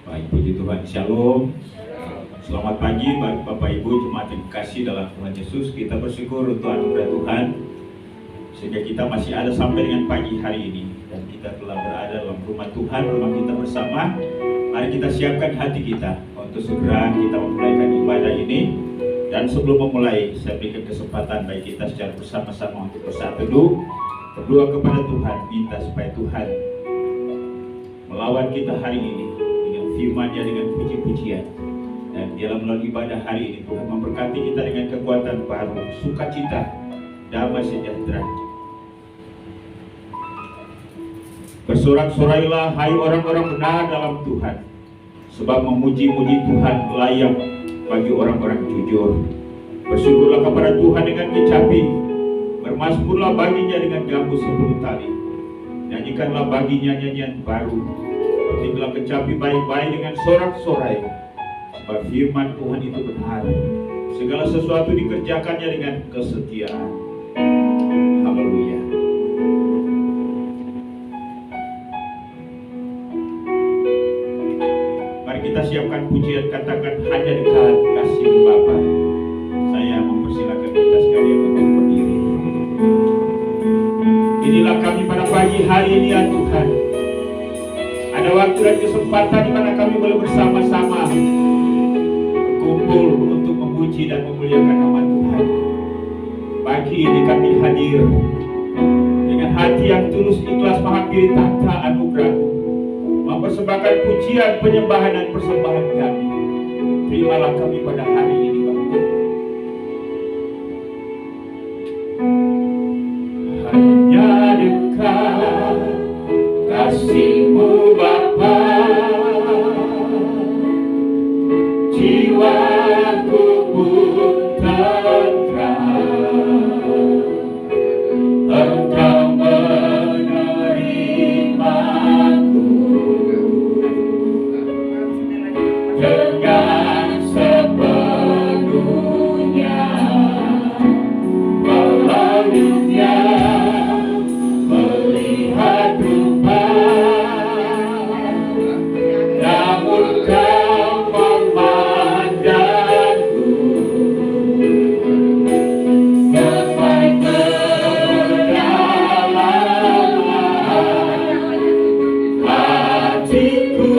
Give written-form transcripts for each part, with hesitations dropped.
Baik, puji Tuhan. Shalom. Selamat pagi Bapak Ibu jemaat yang kasih dalam Tuhan Yesus. Kita bersyukur untuk anugerah Tuhan sehingga kita masih ada sampai dengan pagi hari ini, dan kita telah berada dalam rumah Tuhan, rumah kita bersama. Mari kita siapkan hati kita untuk segera kita memulaikan ibadah ini. Dan sebelum memulai, saya berikan kesempatan bagi kita secara bersama-sama untuk bersatu dulu, berdoa kepada Tuhan, minta supaya Tuhan melawan kita hari ini dengan firman-Nya, dengan puji-pujian. Dan dalam melalui ibadah hari ini, Tuhan memberkati kita dengan kekuatan baru, sukacita, damai sejahtera. Bersorak-sorailah hai orang-orang benar dalam Tuhan, sebab memuji-muji Tuhan layak bagi orang-orang jujur. Bersyukurlah kepada Tuhan dengan kecapi, bermazmurlah baginya dengan gambus 10 tali. Nyanyikanlah baginya nyanyian baru, petiklah kecapi baik-baik dengan sorak-sorai. Sebab firman Tuhan itu benar, segala sesuatu dikerjakannya dengan kesetiaan. Haleluya. Mari kita siapkan pujian, katakan hanya dekat kasih Bapa. Saya mempersilakan kita sekalian untuk berdiri. Inilah kami pada pagi hari ini ya Tuhan. Ada waktu dan kesempatan di mana kami boleh bersama-sama kumpul untuk memuji dan memuliakan nama Tuhan. Pagi ini kami hadir dengan hati yang tulus ikhlas menghampiri tahta anugerah-Mu, mempersembahkan pujian, penyembahan dan persembahan kami. Terimalah kami pada hari ini Bapa. Hanya dekat kasih-Mu Bapa, jiwaku pun tenteram. Engkau menerimaku dengan sepenuhnya, walau dunia melihat rupa, namun Kau memandangku sampai kedalaman hatiku.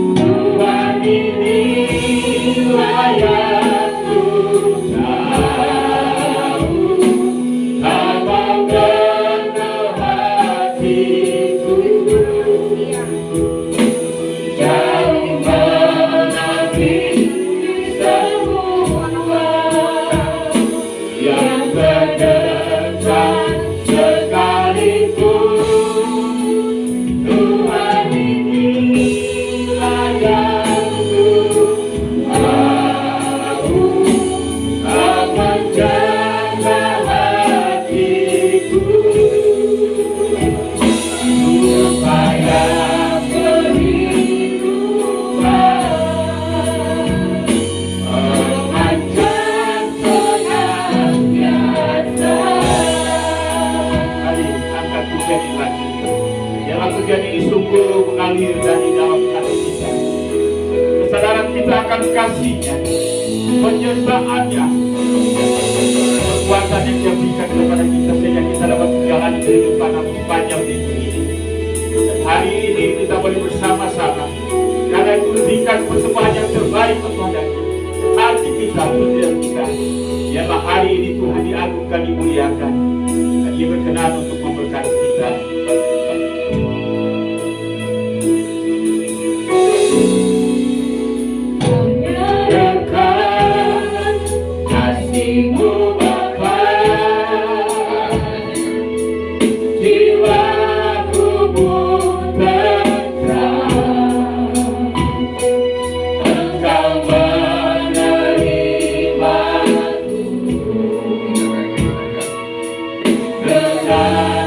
Tuhan ini layak ku tahu, Abang kenal hatiku. Jauh menangis semua yang terdekat sekalipun. Tuhan ini layak ku tahu, akan jaga hatiku supaya kehidupan memanjang senantiasa. Mari angkat pujian ini lagi. Biarlah pujian ini sungguh mengalir dari dalam hati kita. Kesadaran kita akan kasih-Nya, penyertaannya, kekuatan yang Dia berikan kepada kita sehingga kita dapat menjalani kehidupan yang sepanjang minggu ini. Dan hari ini kita boleh bersama-sama, karena itu berikan persembahan yang terbaik kepada-Nya. Hati kita, pikiran kita. Biarlah hari ini Tuhan diagungkan, dimuliakan, dan Dia berkenan untuk memberkati kita. Dekat kasih-Mu Bapa, jiwaku pun tenteram. Engkau menerimaku dengan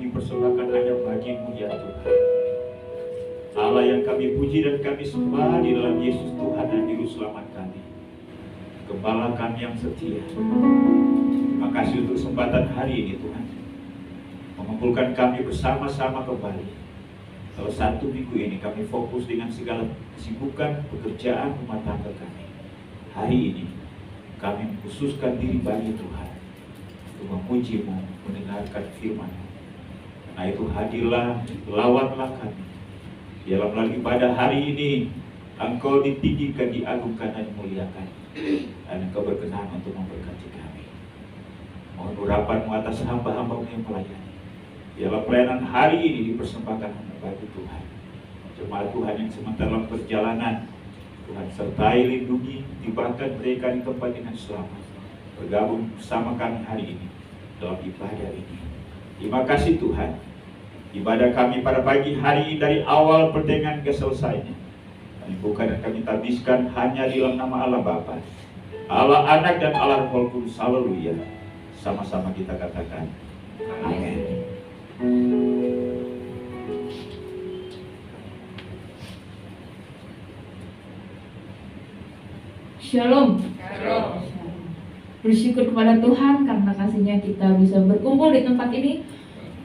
dipersembahkan hanya bagi-Mu ya Tuhan. Allah yang kami puji dan kami sembah di dalam Yesus Tuhan dan Juru Selamat kami, Gembala kami yang setia. Terima kasih untuk kesempatan hari ini Tuhan, mengumpulkan kami bersama-sama kembali. Kalau satu minggu ini kami fokus dengan segala kesibukan pekerjaan rumah tangga kami, hari ini kami mengkhususkan diri bagi Tuhan untuk memuji-Mu, mendengarkan firman-Mu. Karena itu hadirlah, lawanlah kami. Dalam lagi pada hari ini Engkau ditinggikan, diagungkan dan dimuliakan, dan Engkau berkenan untuk memberkati kami. Mohon urapan-Mu atas hamba-hamba-Mu yang melayani. Dalam pelayanan hari ini dipersembahkan bagi Tuhan. Jemaat Tuhan yang sementara dalam perjalanan, Tuhan sertai, lindungi, tibakan mereka di tempat dengan selamat, bergabung bersama kami hari ini dalam ibadah ini. Terima kasih Tuhan. Ibadah kami pada pagi hari dari awal pertengahan ke selesainya, kami buka dan kami tabiskan hanya di dalam nama Allah Bapa, Allah Anak dan Allah Roh Kudus. Haleluya. Sama-sama kita katakan amin. Shalom. Shalom. Bersyukur kepada Tuhan karena kasih-Nya kita bisa berkumpul di tempat ini.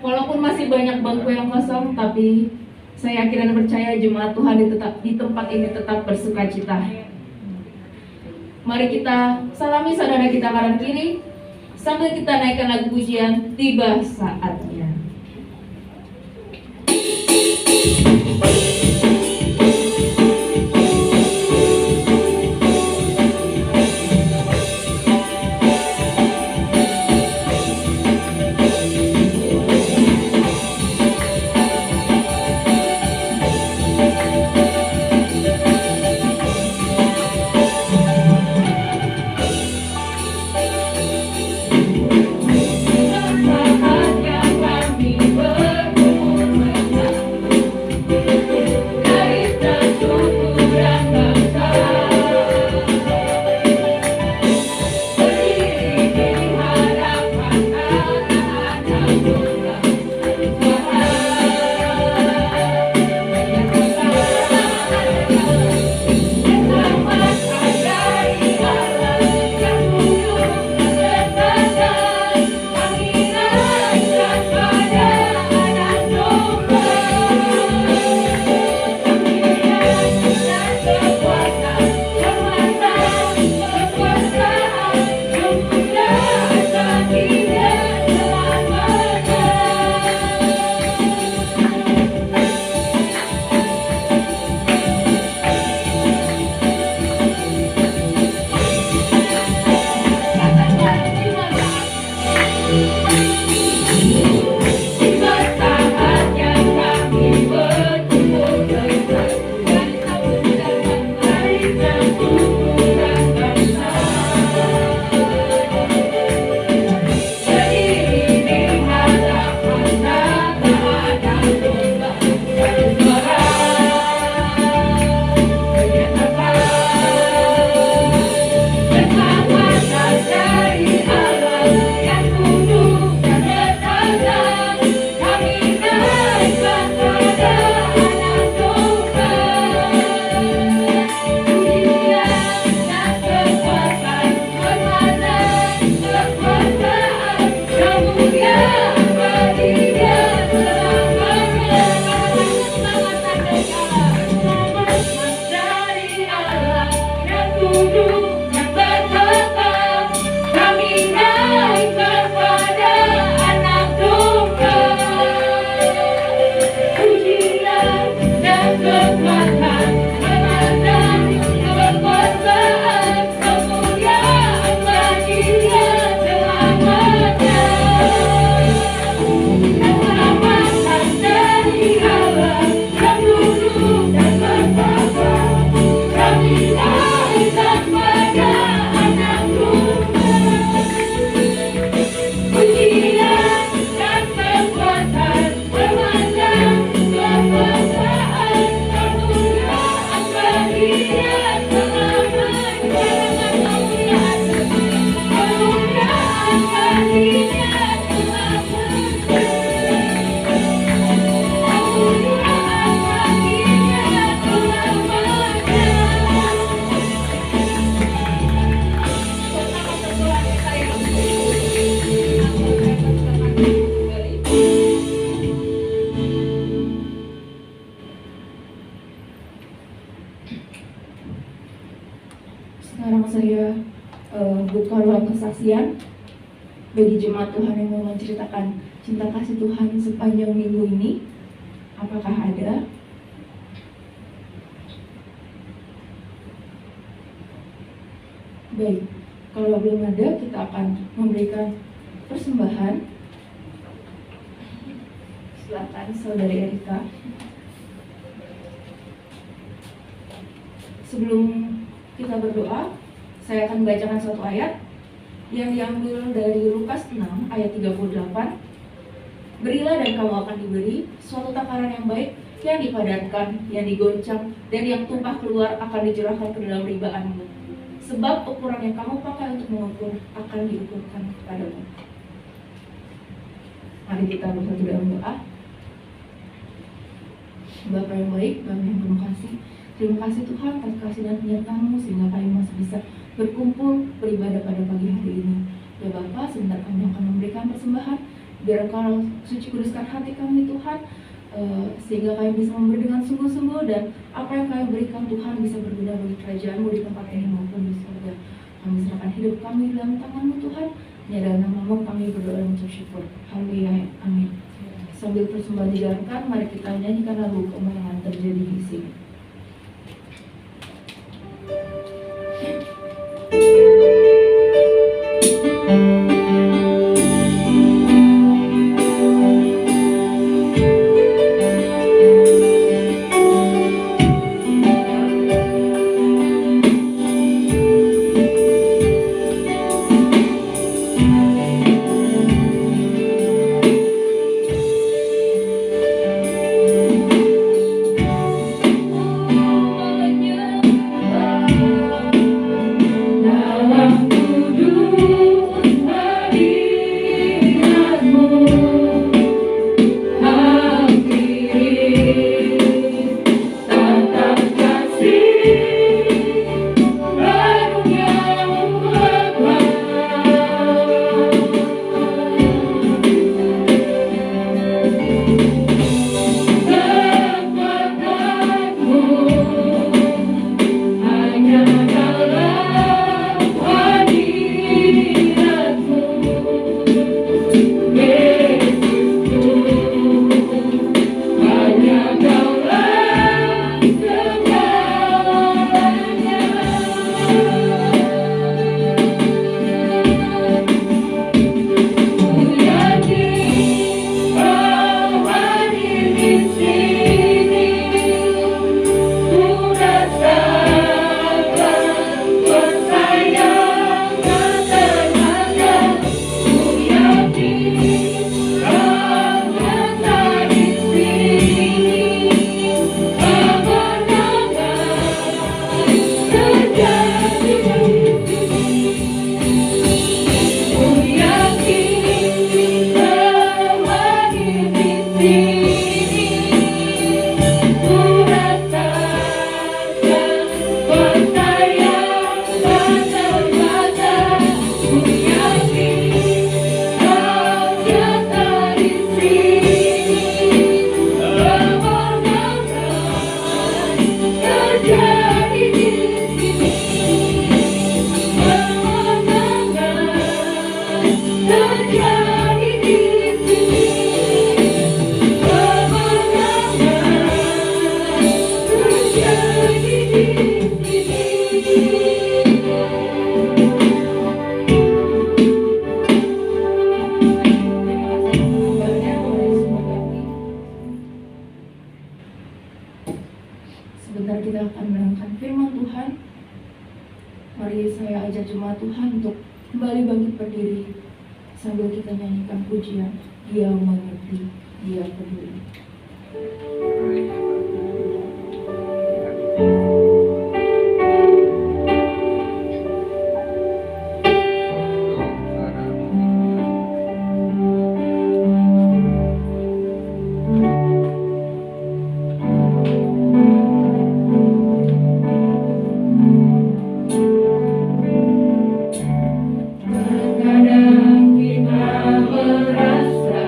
Walaupun masih banyak bangku yang kosong, tapi saya yakin dan percaya jemaat Tuhan di tempat ini tetap bersukacita. Mari kita salami saudara kita kanan kiri sambil kita naikkan lagu pujian Tiba Saatnya. Saatnya Sekarang saya buka ruang kesaksian bagi jemaat Tuhan yang mau menceritakan cinta kasih Tuhan sepanjang minggu ini. Apakah ada? Baik, kalau belum ada, kita akan memberikan persembahan. Silakan Saudari Erika. Sebelum kita berdoa, saya akan membacakan satu ayat yang diambil dari Lukas 6 ayat 38. Berilah dan kamu akan diberi, suatu takaran yang baik, yang dipadankan, yang digoncang, dan yang tumpah keluar akan dicurahkan ke dalam ribaanmu. Sebab ukuran yang kamu pakai untuk mengukur akan diukurkan kepadamu. Mari kita bersatu dalam doa. Bapa yang baik, Bapa yang penuh kasih, terima kasih Tuhan atas kasih dan penyertaan-Mu sehingga kami masih bisa berkumpul beribadah pada pagi hari ini. Ya Bapa, sebentar kami akan memberikan persembahan, biar Engkau suci kuduskan hati kami Tuhan, sehingga kami bisa memberi dengan sungguh-sungguh, dan apa yang kami berikan Tuhan bisa berguna bagi kerajaan-Mu di tempat ini maupun di surga. Kami serahkan hidup kami dalam tangan-Mu Tuhan, ya dalam nama-Mu kami berdoa dan mengucap syukur. Haleluya, amin. Sambil persembahan dijalankan, mari kita nyanyikan lagu kemenangan terjadi di sini. Sebentar kita akan merenungkan firman Tuhan. Mari saya ajak jemaat Tuhan untuk kembali bangkit berdiri sambil kita nyanyikan pujian Dia mengerti, Dia peduli. Terkadang kita merasa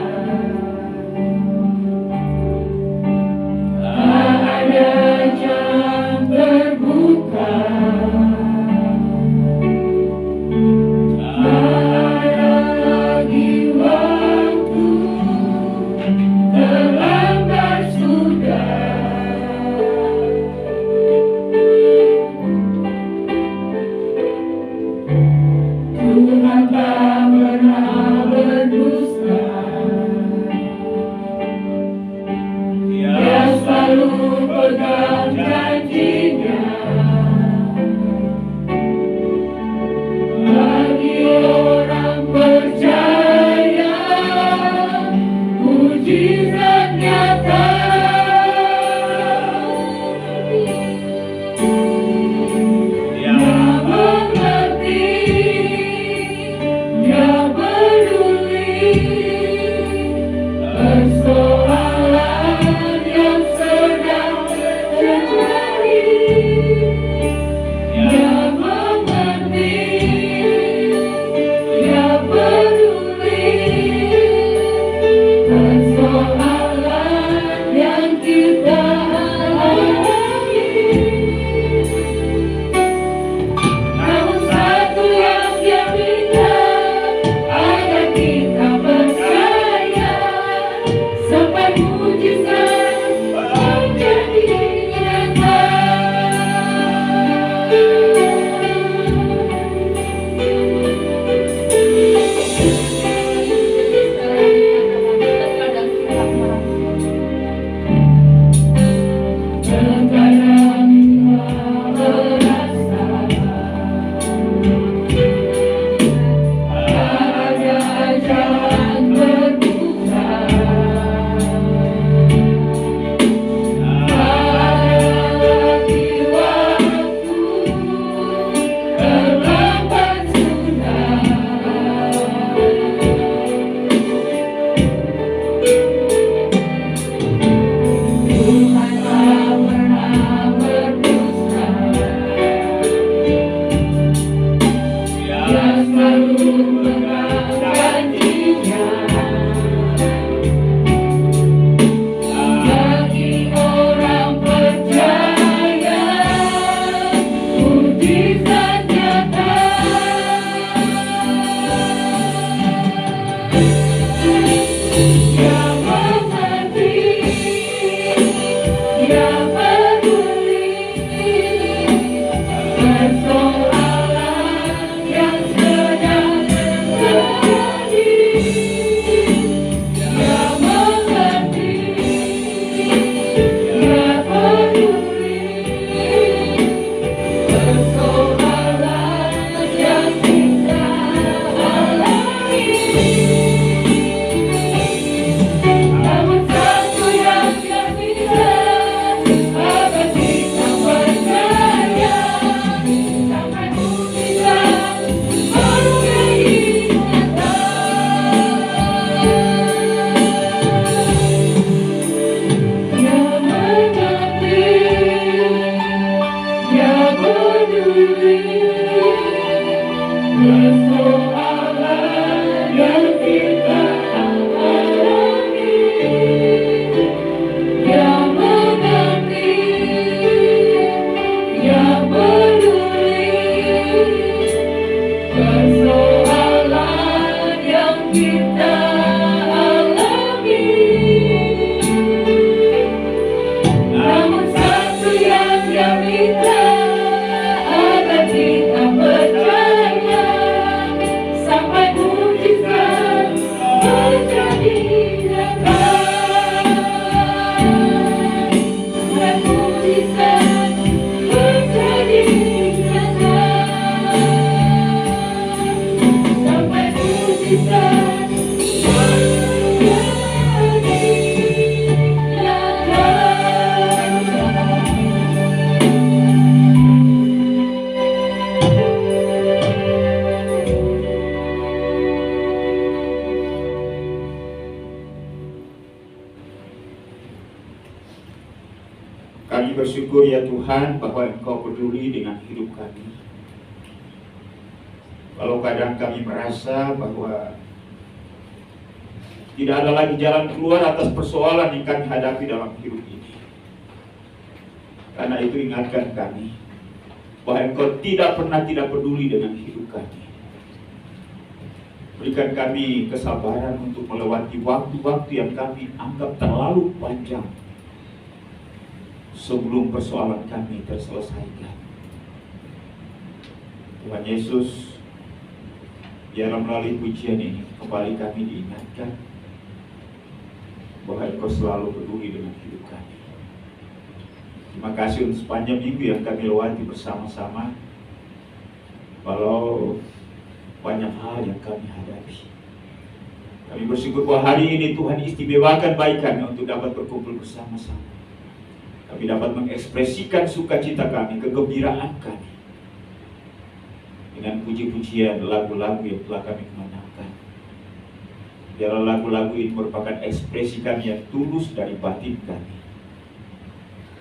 bersyukur ya Tuhan bahwa Engkau peduli dengan hidup kami. Kalau kadang kami merasa bahwa tidak ada lagi jalan keluar atas persoalan yang kami hadapi dalam hidup ini, karena itu ingatkan kami bahwa Engkau tidak pernah tidak peduli dengan hidup kami. Berikan kami kesabaran untuk melewati waktu-waktu yang kami anggap terlalu panjang sebelum persoalan kami terselesaikan. Tuhan Yesus, biarlah melalui pujian ini kembali kami diingatkan bahwa Engkau selalu peduli dengan hidup kami. Terima kasih untuk sepanjang minggu yang kami lewati bersama-sama. Walau banyak hal yang kami hadapi, kami bersyukur bahwa hari ini Tuhan istimewakan baik kami untuk dapat berkumpul bersama-sama. Kami dapat mengekspresikan sukacita kami, kegembiraan kami dengan puji-pujian lagu-lagu yang telah kami kemenangkan. Biarlah lagu-lagu ini merupakan ekspresi kami yang tulus dari batin kami,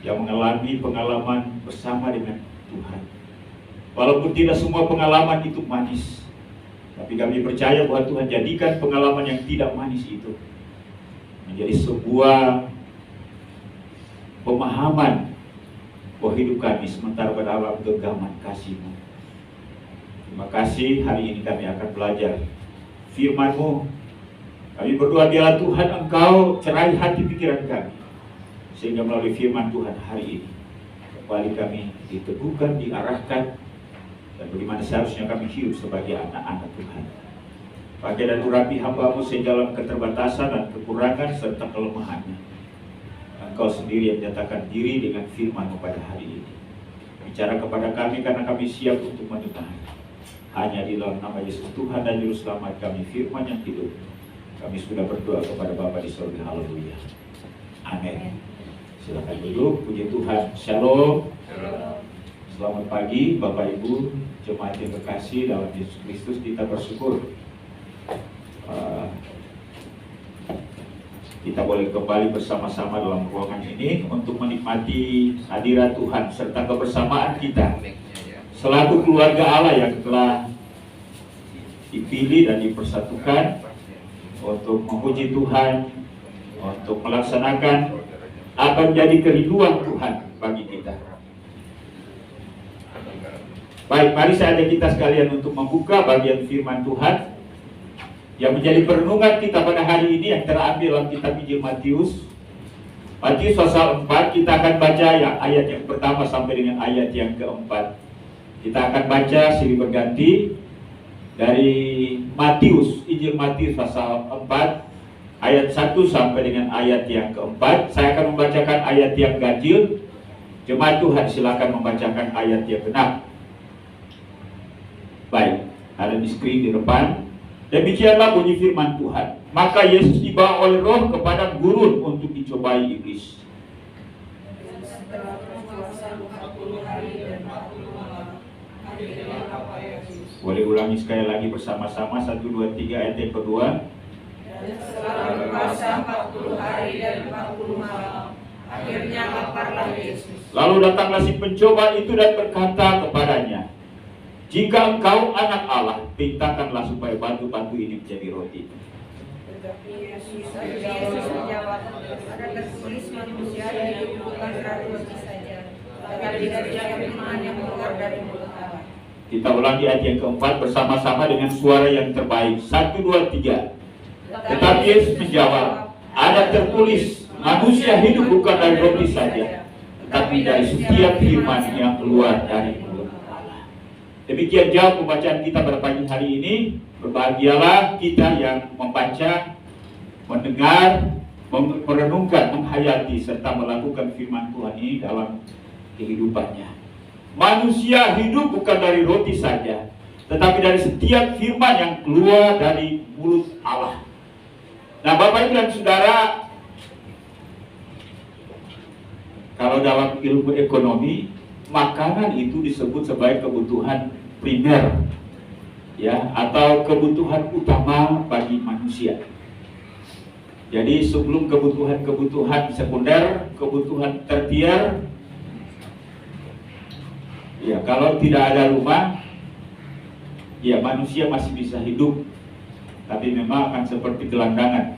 yang mengalami pengalaman bersama dengan Tuhan. Walaupun tidak semua pengalaman itu manis, tapi kami percaya bahwa Tuhan jadikan pengalaman yang tidak manis itu menjadi sebuah pemahaman bahwa hidup kami sementara pada alam genggaman kasih-Mu. Terima kasih, hari ini kami akan belajar firman-Mu. Kami berdoa biarlah Tuhan Engkau cerai hati pikiran kami, sehingga melalui firman Tuhan hari ini kembali kami diteguhkan, diarahkan, dan bagaimana seharusnya kami hidup sebagai anak-anak Tuhan. Pakai dan urapi hamba-Mu sehingga dalam keterbatasan dan kekurangan serta kelemahannya, Engkau sendiri yang menyatakan diri dengan firman-Mu pada hari ini. Bicara kepada kami karena kami siap untuk mendengar. Hanya di dalam nama Yesus Tuhan dan Juru Selamat kami, firman yang hidup. Kami sudah berdoa kepada Bapa di surga. Haleluya. Amin. Silakan duduk. Puji Tuhan. Shalom. Selamat pagi Bapak Ibu, jemaat yang terkasih dalam Yesus Kristus. Kita bersyukur kita boleh kembali bersama-sama dalam ruangan ini untuk menikmati hadirat Tuhan serta kebersamaan kita selaku keluarga Allah yang telah dipilih dan dipersatukan untuk memuji Tuhan, untuk melaksanakan apa yang menjadi kerinduan Tuhan bagi kita. Baik, mari saya ajak kita sekalian untuk membuka bagian firman Tuhan yang menjadi perenungan kita pada hari ini yang terambil dalam kitab Injil Matius. Matius pasal 4, kita akan baca ya, ayat yang pertama sampai dengan ayat yang keempat. Kita akan baca silih berganti dari Matius, Injil Matius pasal 4, ayat 1 sampai dengan ayat yang keempat. Saya akan membacakan ayat yang ganjil. Jemaat Tuhan silakan membacakan ayat yang genap. Baik, ada di screen di depan. Demikianlah bunyi firman Tuhan. Maka Yesus dibawa oleh Roh ke padang gurun untuk dicobai iblis. Boleh ulangi sekali lagi bersama-sama. 1, 2, 3 ayat yang kedua. Setelah berpuasa 40 hari dan 40 malam, akhirnya laparlah Yesus. Lalu datanglah si pencoba itu dan berkata kepadanya, jika engkau anak Allah, perintahkanlah supaya batu-batu ini menjadi roti. Tetapi Yesus menjawab, ada tertulis manusia hidup bukan dari roti saja, tetapi dari setiap firman yang keluar dari mulut Allah. Kita ulangi ayat yang keempat bersama-sama dengan suara yang terbaik. 1, 2, 3. Tetapi Yesus menjawab, ada tertulis manusia hidup bukan dari roti saja, tetapi dari setiap firman yang keluar dari mulut. Demikian jauh pembacaan kita pada pagi hari ini. Berbahagialah kita yang membaca, mendengar, merenungkan, menghayati, serta melakukan firman Tuhan ini dalam kehidupannya. Manusia hidup bukan dari roti saja, tetapi dari setiap firman yang keluar dari mulut Allah. Nah, Bapak Ibu dan Saudara, kalau dalam ilmu ekonomi, makanan itu disebut sebagai kebutuhan primer, ya, atau kebutuhan utama bagi manusia. Jadi sebelum kebutuhan sekunder, kebutuhan tersier, Ya, kalau tidak ada rumah, ya manusia masih bisa hidup, tapi memang akan seperti gelandangan.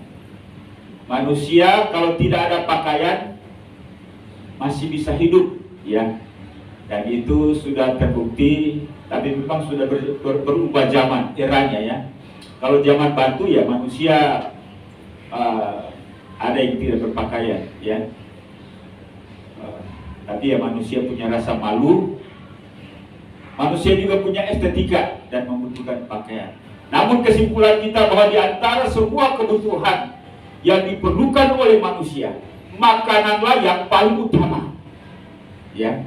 Manusia kalau tidak ada pakaian masih bisa hidup, ya. Dan itu sudah terbukti, tapi memang sudah berubah zaman, eranya ya. Kalau zaman batu ya manusia ada yang tidak berpakaian, ya. Tapi ya manusia punya rasa malu. Manusia juga punya estetika dan membutuhkan pakaian. Namun kesimpulan kita bahwa di antara semua kebutuhan yang diperlukan oleh manusia, makananlah yang paling utama. Ya.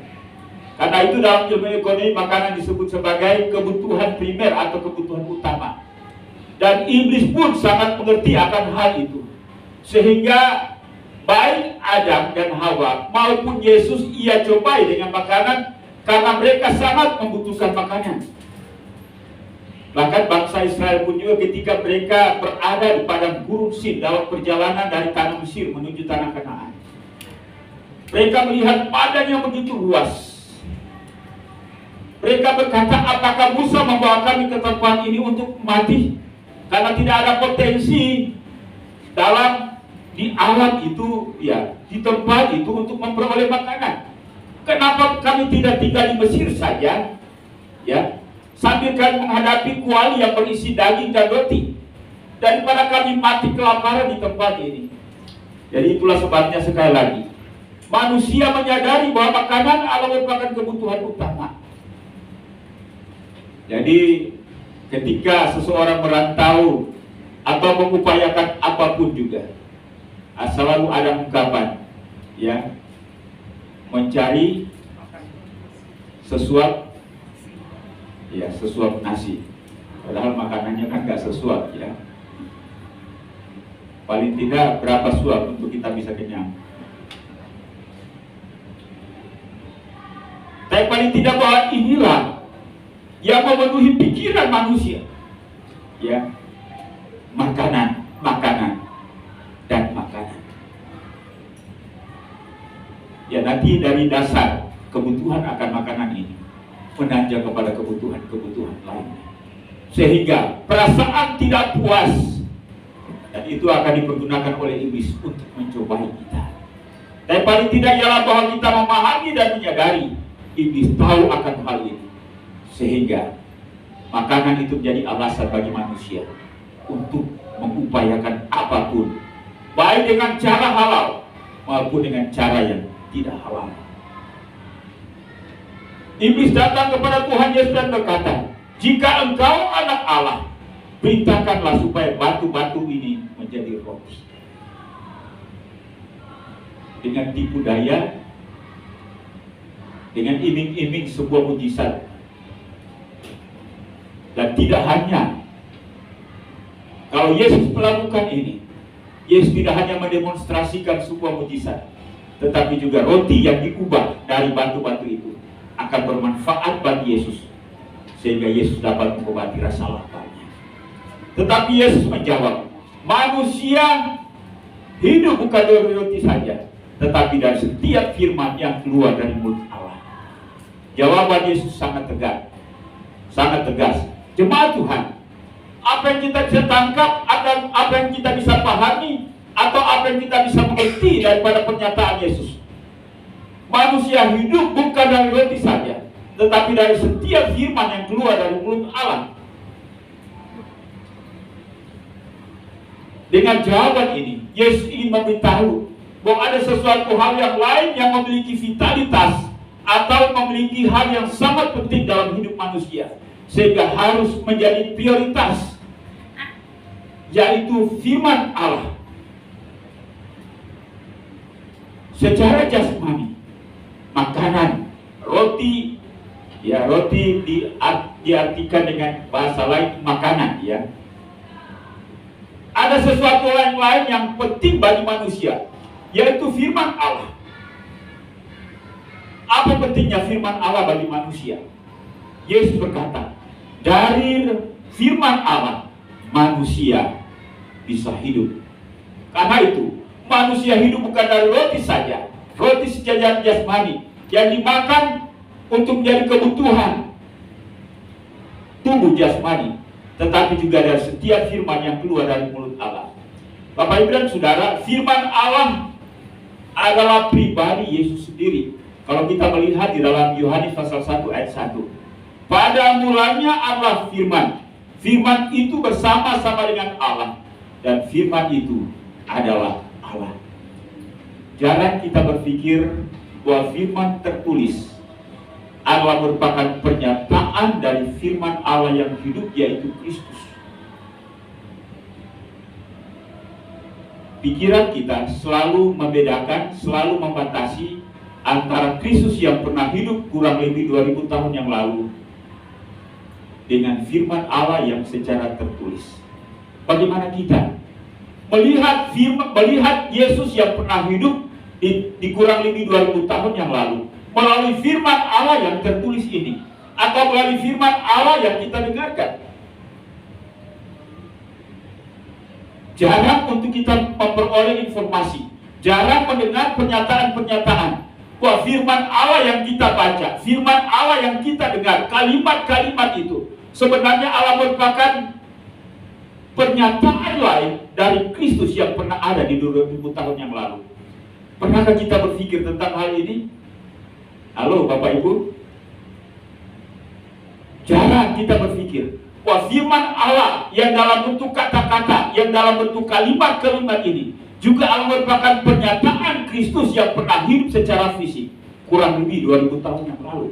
Karena itu dalam ilmu ekonomi makanan disebut sebagai kebutuhan primer atau kebutuhan utama. Dan iblis pun sangat mengerti akan hal itu. Sehingga baik Adam dan Hawa maupun Yesus ia cobai dengan makanan karena mereka sangat membutuhkan makanan. Bahkan bangsa Israel pun juga ketika mereka berada di padang gurun Sin dalam perjalanan dari tanah Mesir menuju tanah Kanaan, mereka melihat padang yang begitu luas. Mereka berkata, apakah Musa membawa kami ke tempat ini untuk mati? Karena tidak ada potensi dalam di alam itu, ya, di tempat itu untuk memperoleh makanan. Kenapa kami tidak tinggal di Mesir saja, ya, sambil kami menghadapi kuali yang berisi daging dan roti, daripada kami mati kelaparan di tempat ini. Jadi itulah sebabnya sekali lagi, manusia menyadari bahwa makanan adalah merupakan kebutuhan utama. Jadi ketika seseorang merantau atau mengupayakan apapun juga, selalu ada ungkapan, ya, mencari sesuap, ya, sesuap nasi. Padahal makanannya kan gak sesuap, ya. Paling tidak berapa suap untuk kita bisa kenyang. Tapi paling tidak bahwa inilah yang memenuhi pikiran manusia, ya, makanan, dan makanan. Ya, nanti dari dasar kebutuhan akan makanan ini menanjak kepada kebutuhan lainnya, sehingga perasaan tidak puas, dan itu akan dipergunakan oleh iblis untuk mencobai kita. Tapi paling tidak ialah bahwa kita memahami dan menyadari iblis tahu akan hal ini, sehingga makanan itu menjadi alasan bagi manusia untuk mengupayakan apapun, baik dengan cara halal maupun dengan cara yang tidak halal. Iblis datang kepada Tuhan Yesus dan berkata, jika engkau anak Allah, perintahkanlah supaya batu-batu ini menjadi roti. Dengan tipu daya, dengan iming-iming sebuah mujizat. Dan tidak hanya, kalau Yesus melakukan ini, Yesus tidak hanya mendemonstrasikan sebuah mujizat, tetapi juga roti yang diubah dari batu-batu itu akan bermanfaat bagi Yesus, sehingga Yesus dapat mengobati rasa laparnya. Tetapi Yesus menjawab, manusia hidup bukan dari roti saja, tetapi dari setiap firman yang keluar dari mulut Allah. Jawaban Yesus sangat tegas. Jemaat Tuhan, apa yang kita bisa tangkap, apa yang kita bisa pahami, atau apa yang kita bisa mengerti daripada pernyataan Yesus? Manusia hidup bukan dari roti saja, tetapi dari setiap firman yang keluar dari mulut Allah. Dengan jawaban ini, Yesus ingin memberitahu bahwa ada sesuatu hal yang lain yang memiliki vitalitas atau memiliki hal yang sangat penting dalam hidup manusia, sehingga harus menjadi prioritas, yaitu firman Allah. Secara jasmani, makanan, roti, ya, roti diartikan dengan bahasa lain makanan, ya. Ada sesuatu yang lain yang penting bagi manusia, yaitu firman Allah. Apa pentingnya firman Allah bagi manusia? Yesus berkata, dari firman Allah manusia bisa hidup. Karena itu manusia hidup bukan dari roti saja, roti sejajar jasmani yang dimakan untuk menjadi kebutuhan tubuh jasmani, tetapi juga dari setiap firman yang keluar dari mulut Allah. Bapak Ibu dan Saudara, firman Allah adalah pribadi Yesus sendiri. Kalau kita melihat di dalam Yohanes pasal 1 ayat 1, pada mulanya Allah firman. Firman itu bersama-sama dengan Allah, dan firman itu adalah Allah. Jarang kita berpikir bahwa firman tertulis adalah merupakan pernyataan dari firman Allah yang hidup, yaitu Kristus. Pikiran kita selalu membedakan, selalu membatasi antara Kristus yang pernah hidup kurang lebih 2000 tahun yang lalu dengan firman Allah yang secara tertulis. Bagaimana kita melihat Yesus yang pernah hidup di kurang lebih 2000 tahun yang lalu melalui firman Allah yang tertulis ini, atau melalui firman Allah yang kita dengarkan? Jarang untuk kita memperoleh informasi, jarang mendengar pernyataan-pernyataan bahwa firman Allah yang kita baca, firman Allah yang kita dengar, kalimat-kalimat itu sebenarnya Allah merupakan pernyataan lain dari Kristus yang pernah ada di 2000 tahun yang lalu. Pernahkah kita berpikir tentang hal ini? Halo Bapak Ibu? Jarang kita berpikir bahwa firman Allah yang dalam bentuk kata-kata, yang dalam bentuk kalimat-kalimat ini juga Allah merupakan pernyataan Kristus yang pernah hidup secara fisik kurang lebih 2000 tahun yang lalu.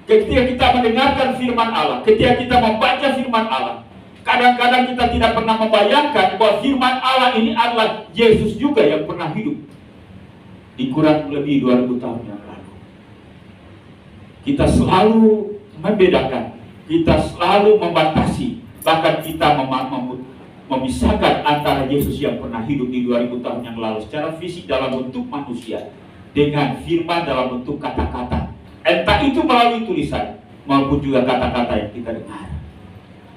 Ketika kita mendengarkan firman Allah, ketika kita membaca firman Allah, kadang-kadang kita tidak pernah membayangkan bahwa firman Allah ini adalah Yesus juga yang pernah hidup di kurang lebih 2000 tahun yang lalu. Kita selalu membedakan, kita selalu membatasi, bahkan kita memisahkan antara Yesus yang pernah hidup di 2000 tahun yang lalu secara fisik dalam bentuk manusia dengan firman dalam bentuk kata-kata, entah itu melalui tulisan maupun juga kata-kata yang kita dengar.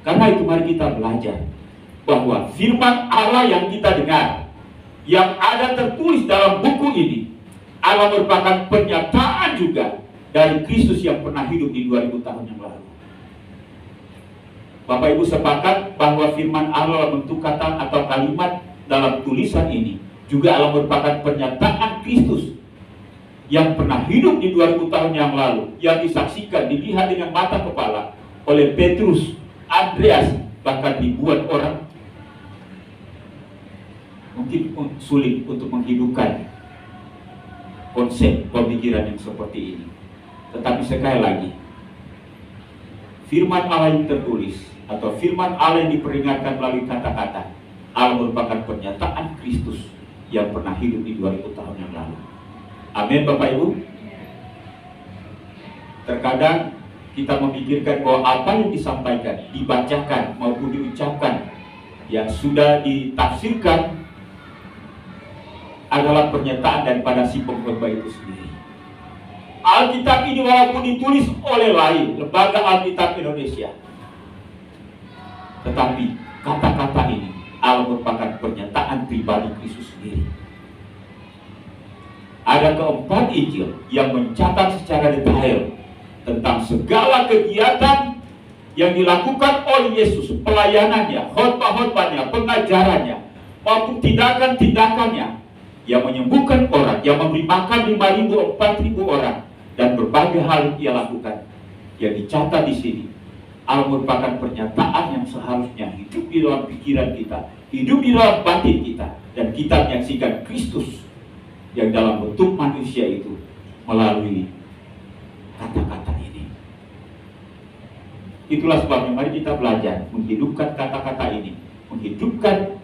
Karena itu mari kita belajar bahwa firman Allah yang kita dengar, yang ada tertulis dalam buku ini, Allah merupakan pernyataan juga dari Kristus yang pernah hidup di 2000 tahun yang lalu. Bapak Ibu sepakat bahwa firman Allah dalam bentuk kata atau kalimat dalam tulisan ini juga Allah merupakan pernyataan Kristus yang pernah hidup di 2000 tahun yang lalu, yang disaksikan, dilihat dengan mata kepala oleh Petrus, Andreas, bahkan ribuan orang. Mungkin sulit untuk menghidupkan konsep pemikiran yang seperti ini. Tetapi sekali lagi, firman Allah yang tertulis atau firman Allah yang diperingatkan melalui kata-kata, Allah merupakan pernyataan Kristus yang pernah hidup di 2000 tahun yang lalu. Amin Bapak Ibu. Terkadang kita memikirkan bahwa apa yang disampaikan, dibacakan maupun diucapkan yang sudah ditafsirkan adalah pernyataan daripada si pengkhotbah itu sendiri. Alkitab ini walaupun ditulis oleh lain, Lembaga Alkitab Indonesia, tetapi kata-kata ini Allah merupakan pernyataan pribadi Kristus sendiri. Ada keempat Injil yang mencatat secara detail tentang segala kegiatan yang dilakukan oleh Yesus, pelayanannya, khotbah-khotbahnya, pengajarannya, maupun tindakan-tindakannya yang menyembuhkan orang, yang memberi makan 5.000, 4.000 orang, dan berbagai hal yang ia lakukan, yang dicatat di sini. Allah merupakan pernyataan yang seharusnya hidup di dalam pikiran kita, hidup di dalam batin kita, dan kita menyaksikan Kristus yang dalam bentuk manusia itu melalui kata-kata ini. Itulah sebabnya mari kita belajar menghidupkan kata-kata ini, menghidupkan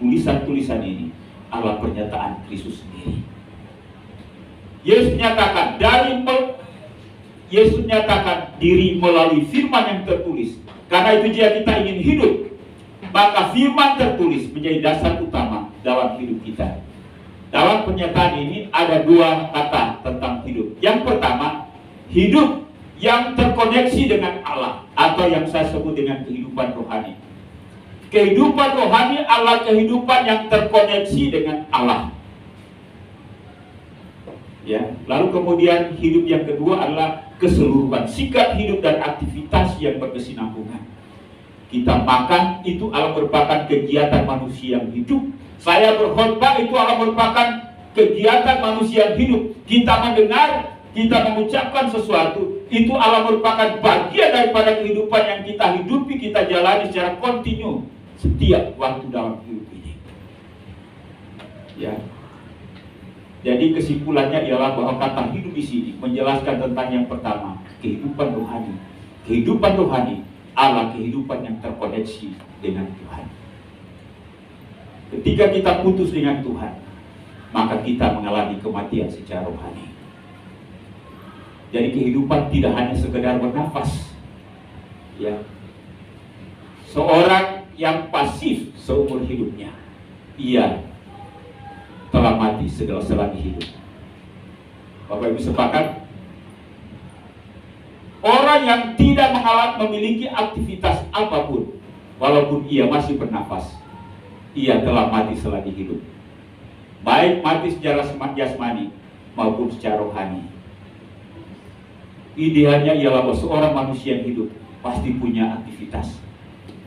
tulisan-tulisan ini adalah pernyataan Kristus sendiri. Yesus menyatakan diri melalui firman yang tertulis. Karena itu jika kita ingin hidup, maka firman tertulis menjadi dasar utama dalam hidup kita. Dalam pernyataan ini ada dua kata tentang hidup. Yang pertama, hidup yang terkoneksi dengan Allah, atau yang saya sebut dengan kehidupan rohani. Kehidupan rohani adalah kehidupan yang terkoneksi dengan Allah. Ya, lalu kemudian hidup yang kedua adalah keseluruhan sikap hidup dan aktivitas yang berkesinambungan. Kita makan itu adalah merupakan kegiatan manusia yang hidup. Saya berkhotbah itu adalah merupakan kegiatan manusia yang hidup. Kita mendengar, kita mengucapkan sesuatu, itu adalah merupakan bagian daripada kehidupan yang kita hidupi, kita jalani secara kontinu setiap waktu dalam hidup ini. Ya. Jadi kesimpulannya ialah bahwa kata hidup di sini menjelaskan tentang yang pertama, kehidupan rohani. Kehidupan rohani adalah kehidupan yang terkoneksi dengan Tuhan. Ketika kita putus dengan Tuhan, maka kita mengalami kematian secara rohani. Jadi kehidupan tidak hanya sekedar bernafas. Ya. Seorang yang pasif seumur hidupnya, ia telah mati selagi hidup. Bapak Ibu sepakat? Orang yang tidak memiliki aktivitas apapun, walaupun ia masih bernafas, ia telah mati selagi hidup. Baik mati secara jasmani maupun secara rohani. Idealnya ialah bahwa seorang manusia yang hidup pasti punya aktivitas,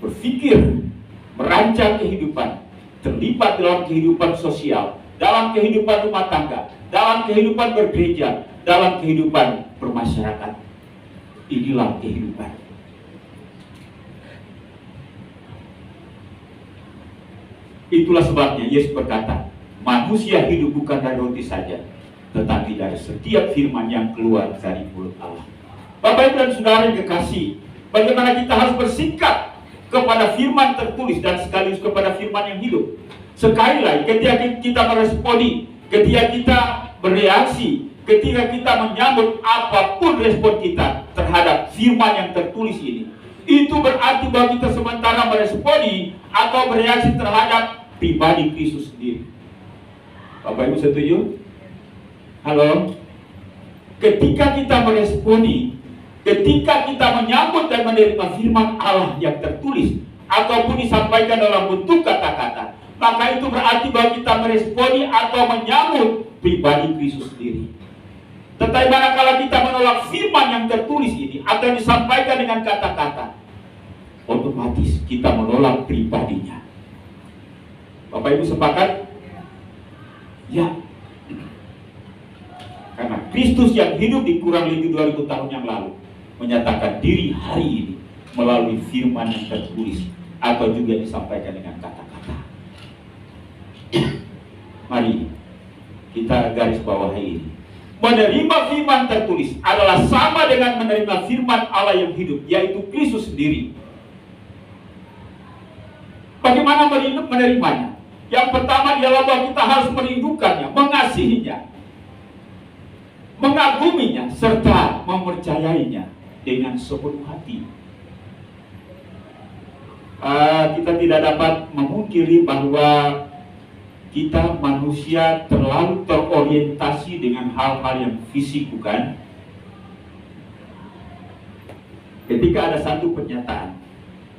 berpikir, merancang kehidupan, terlibat dalam kehidupan sosial, dalam kehidupan rumah tangga, dalam kehidupan bergereja, dalam kehidupan bermasyarakat. Inilah kehidupan. Itulah sebabnya Yesus berkata, manusia hidup bukan dari roti saja, tetapi dari setiap firman yang keluar dari mulut Allah. Bapak Ibu dan Saudara yang kekasih, bagaimana kita harus bersikap kepada firman tertulis dan sekaligus kepada firman yang hidup. Sekali lagi, ketika kita meresponi, ketika kita bereaksi, ketika kita menyambut apapun respon kita terhadap firman yang tertulis ini, itu berarti bahwa kita sementara meresponi atau bereaksi terhadap pribadi Kristus sendiri. Bapak Ibu setuju? Halo? Ketika kita meresponi, ketika kita menyambut dan menerima firman Allah yang tertulis ataupun disampaikan dalam bentuk kata-kata, maka itu berarti bahwa kita meresponi atau menyambut pribadi Kristus sendiri. Tetapi manakala kita menolak firman yang tertulis ini atau disampaikan dengan kata-kata, otomatis kita menolak pribadinya. Bapak Ibu sepakat? Ya. Karena Kristus yang hidup di kurang lebih 2000 tahun yang lalu menyatakan diri hari ini melalui firman yang tertulis atau juga disampaikan dengan kata-kata. Mari kita garis bawahi ini. Menerima firman tertulis adalah sama dengan menerima firman Allah yang hidup, yaitu Kristus sendiri. Bagaimana menerimanya? Yang pertama ialah bahwa kita harus merindukannya, mengasihinya, mengaguminya, serta mempercayainya dengan sepenuh hati. Kita tidak dapat memungkiri bahwa kita manusia terlalu terorientasi dengan hal-hal yang fisik, bukan? Ketika ada satu pernyataan,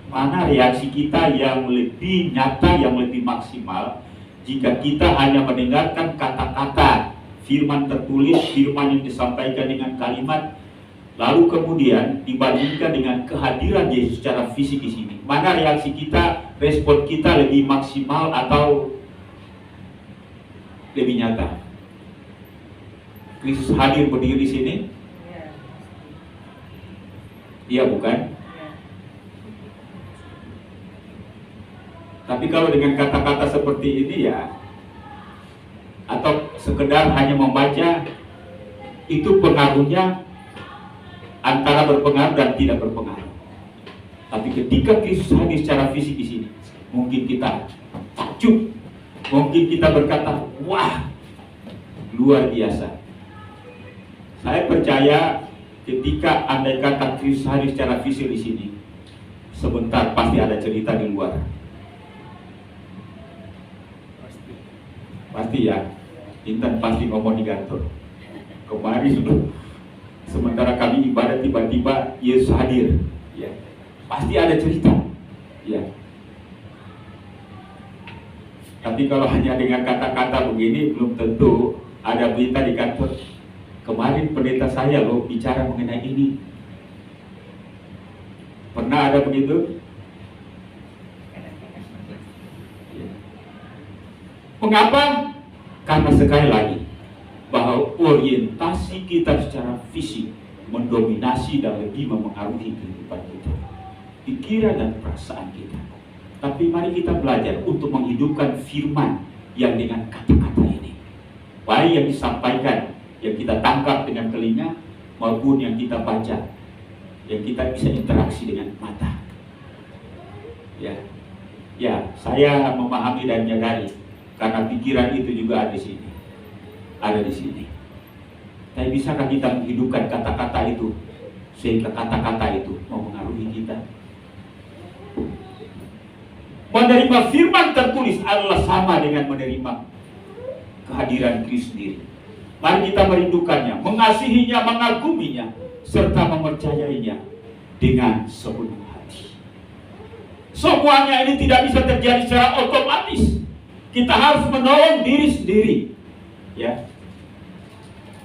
mana reaksi kita yang lebih nyata, yang lebih maksimal jika kita hanya mendengarkan kata-kata firman tertulis, firman yang disampaikan dengan kalimat, lalu kemudian dibandingkan dengan kehadiran Yesus secara fisik di sini. Mana reaksi kita, respon kita lebih maksimal atau lebih nyata? Kristus hadir berdiri di sini? Iya, bukan? Tapi kalau dengan kata-kata seperti ini ya, atau sekedar hanya membaca, itu pengaruhnya antara berpengaruh dan tidak berpengaruh. Tapi ketika Kristus hadir secara fisik di sini, mungkin kita takjub, mungkin kita berkata, wah, luar biasa. Saya percaya ketika andai kata Kristus hadir secara fisik di sini, sebentar pasti ada cerita di luar. Pasti ya, Intan pasti ngomong di kantor. Kemarin sementara kami ibadah tiba-tiba Yesus hadir, ya, pasti ada cerita, ya. Tapi kalau hanya dengan kata-kata begini belum tentu ada berita di kantor, kemarin pendeta saya loh bicara mengenai ini. Pernah ada begitu? Mengapa? Karena sekali lagi bahwa orientasi kita secara fisik mendominasi dan lebih memengaruhi kehidupan kita, pikiran dan perasaan kita. Tapi mari kita belajar untuk menghidupkan firman yang dengan kata-kata ini, baik yang disampaikan, yang kita tangkap dengan telinga, maupun yang kita baca, yang kita bisa interaksi dengan mata. Ya, saya memahami dan menyadari karena pikiran itu juga ada di sini. Tapi bisakah kita menghidupkan kata-kata itu sehingga kata-kata itu mempengaruhi kita? Menerima firman tertulis adalah sama dengan menerima kehadiran Kristus sendiri. Mari kita merindukannya, mengasihinya, mengaguminya, serta mempercayainya dengan sepenuh hati. Semuanya ini tidak bisa terjadi secara otomatis. Kita harus menolong diri sendiri, ya.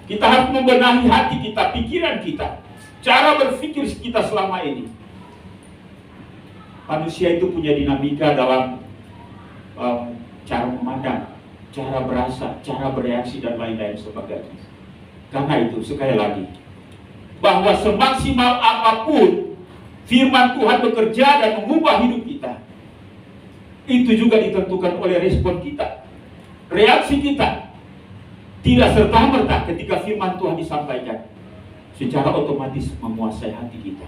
Kita harus membenahi hati kita, pikiran kita, cara berpikir kita selama ini. Manusia itu punya dinamika dalam cara memandang, cara berasa, cara bereaksi, dan lain-lain sebagainya. Karena itu, sekali lagi, bahwa semaksimal apapun firman Tuhan bekerja dan mengubah hidup kita, itu juga ditentukan oleh respon kita, reaksi kita. Tidak serta-merta ketika firman Tuhan disampaikan secara otomatis menguasai hati kita.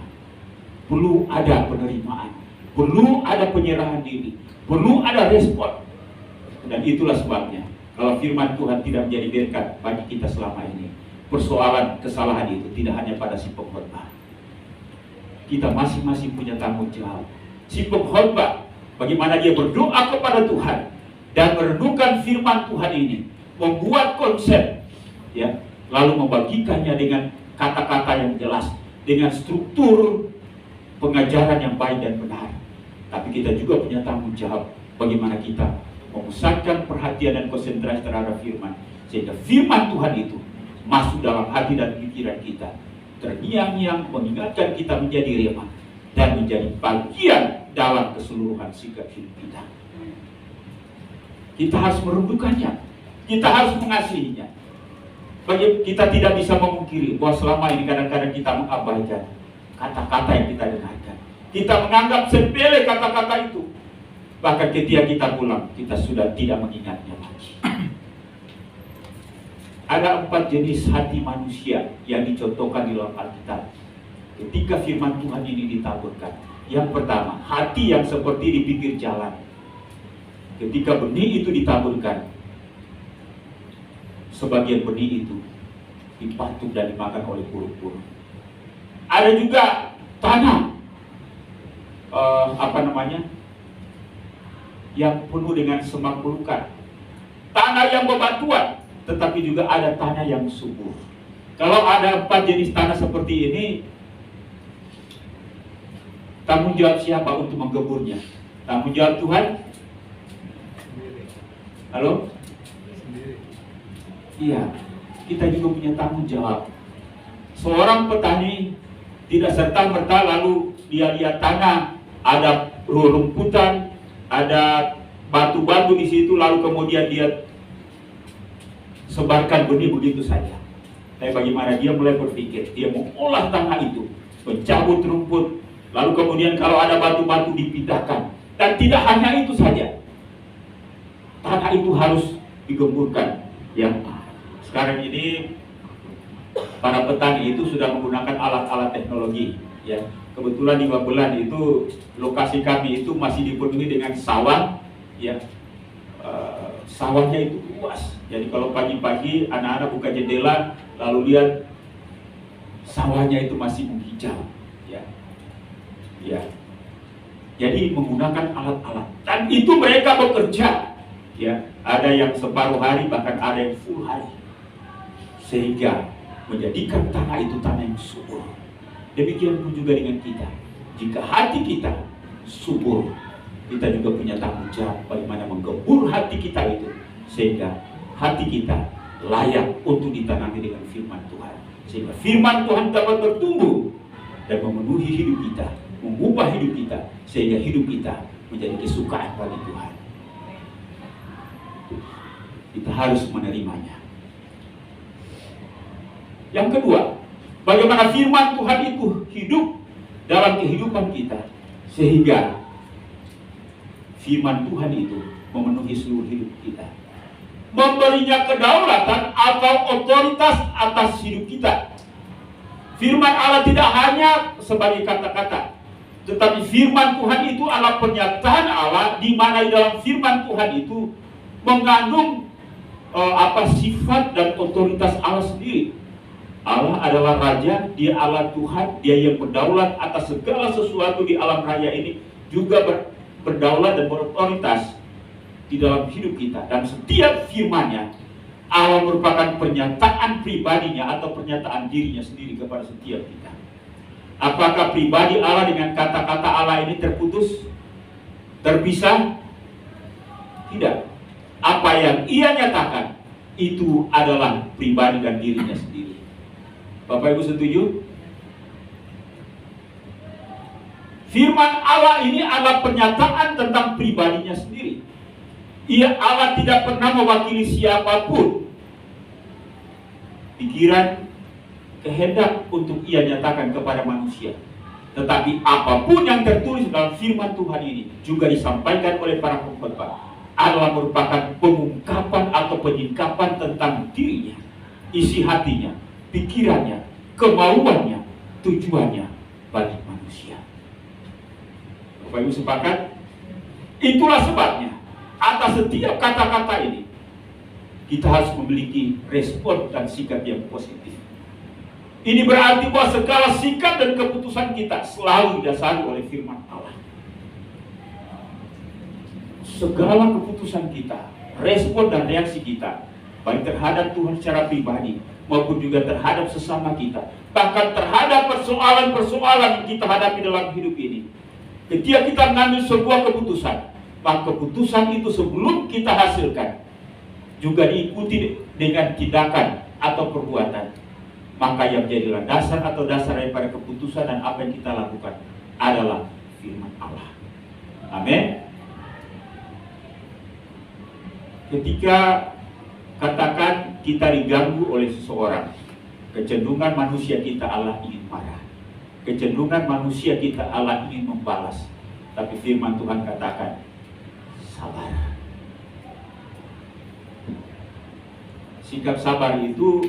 Perlu ada penerimaan, perlu ada penyerahan diri, perlu ada respon. Dan itulah sebabnya kalau firman Tuhan tidak menjadi berkat bagi kita selama ini, persoalan kesalahan itu tidak hanya pada si pengkhotbah. Kita masing-masing punya tanggung jawab. Si pengkhotbah, bagaimana dia berdoa kepada Tuhan dan merenungkan firman Tuhan ini, membuat konsep, ya, lalu membagikannya dengan kata-kata yang jelas, dengan struktur pengajaran yang baik dan benar. Tapi kita juga punya tanggung jawab bagaimana kita memusatkan perhatian dan konsentrasi terhadap firman, sehingga firman Tuhan itu masuk dalam hati dan pikiran kita, terngiang-ngiang mengingatkan kita menjadi rema dan menjadi bagian dalam keseluruhan sikap hidup kita. Kita harus merindukannya, kita harus mengasihinya. Kita tidak bisa memungkiri bahwa selama ini kadang-kadang kita mengabaikan kata-kata yang kita dengarkan. Kita menganggap sepele kata-kata itu. Bahkan ketika kita pulang, kita sudah tidak mengingatnya lagi. Ada 4 jenis hati manusia yang dicontohkan di dalam Alkitab ketika firman Tuhan ini ditaburkan. Yang pertama, hati yang seperti di pinggir jalan. Ketika benih itu ditaburkan, sebagian benih itu dipatuk dan dimakan oleh burung-burung. Ada juga tanah yang penuh dengan semak belukar, tanah yang bebatuan, tetapi juga ada tanah yang subur. Kalau ada 4 jenis tanah seperti ini, tanggung jawab siapa untuk menggeburnya? Tanggung jawab Tuhan? Halo? Iya, kita juga punya tanggung jawab. Seorang petani tidak serta-merta lalu dia lihat tanah, ada rumputan, ada batu-batu di situ, lalu kemudian dia sebarkan benih begitu saja. Tapi bagaimana dia mulai berpikir, dia mau olah tanah itu, mencabut rumput, lalu kemudian kalau ada batu-batu dipindahkan. Dan tidak hanya itu saja, tanah itu harus digemburkan. Ya, sekarang ini para petani itu sudah menggunakan alat-alat teknologi. Ya, kebetulan di Babelan itu lokasi kami itu masih dipenuhi dengan sawah. Ya, sawahnya itu luas. Jadi kalau pagi-pagi anak-anak buka jendela lalu lihat sawahnya itu masih menghijau. Ya. Jadi menggunakan alat-alat, dan itu mereka bekerja. Ya, ada yang separuh hari, bahkan ada yang full hari, sehingga menjadikan tanah itu tanah yang subur. Demikian pun juga dengan kita. Jika hati kita subur, kita juga punya tanggung jawab bagaimana menggembur hati kita itu, sehingga hati kita layak untuk ditanami dengan firman Tuhan, sehingga firman Tuhan dapat bertumbuh dan memenuhi hidup kita, mengubah hidup kita, sehingga hidup kita menjadi kesukaan bagi Tuhan. Kita harus menerimanya. Yang kedua, bagaimana firman Tuhan itu hidup dalam kehidupan kita, sehingga firman Tuhan itu memenuhi seluruh hidup kita, memberinya kedaulatan atau otoritas atas hidup kita. Firman Allah tidak hanya sebagai kata-kata, tetapi firman Tuhan itu adalah pernyataan Allah, di mana di dalam firman Tuhan itu mengandung sifat dan otoritas Allah sendiri. Allah adalah Raja, Dia Allah Tuhan, Dia yang berdaulat atas segala sesuatu di alam raya ini, juga berdaulat dan berotoritas di dalam hidup kita. Dan setiap firman-Nya, Allah merupakan pernyataan pribadinya atau pernyataan dirinya sendiri kepada setiap kita. Apakah pribadi Allah dengan kata-kata Allah ini terputus, terpisah? Tidak. Apa yang Ia nyatakan itu adalah pribadi dan dirinya sendiri. Bapak Ibu setuju? Firman Allah ini adalah pernyataan tentang pribadinya sendiri. Allah tidak pernah mewakili siapapun pikiran, kehendak untuk Ia nyatakan kepada manusia. Tetapi apapun yang tertulis dalam firman Tuhan ini juga disampaikan oleh para pengkhotbah adalah merupakan pengungkapan atau penyingkapan tentang dirinya, isi hatinya, pikirannya, kemauannya, tujuannya bagi manusia. Bapak Ibu sepakat? Itulah sebabnya atas setiap kata-kata ini kita harus memiliki respon dan sikap yang positif. Ini berarti bahwa segala sikap dan keputusan kita selalu didasari oleh firman Allah. Segala keputusan kita, respon dan reaksi kita, baik terhadap Tuhan secara pribadi maupun juga terhadap sesama kita, bahkan terhadap persoalan-persoalan yang kita hadapi dalam hidup ini. Ketika kita mengambil sebuah keputusan, maka keputusan itu sebelum kita hasilkan juga diikuti dengan tindakan atau perbuatan. Maka yang menjadi dasar atau dasar daripada keputusan dan apa yang kita lakukan adalah firman Allah. Amin. Ketika katakan kita diganggu oleh seseorang, kecenderungan manusia kita Allah ingin marah, kecenderungan manusia kita Allah ingin membalas. Tapi firman Tuhan katakan sabar. Sikap sabar itu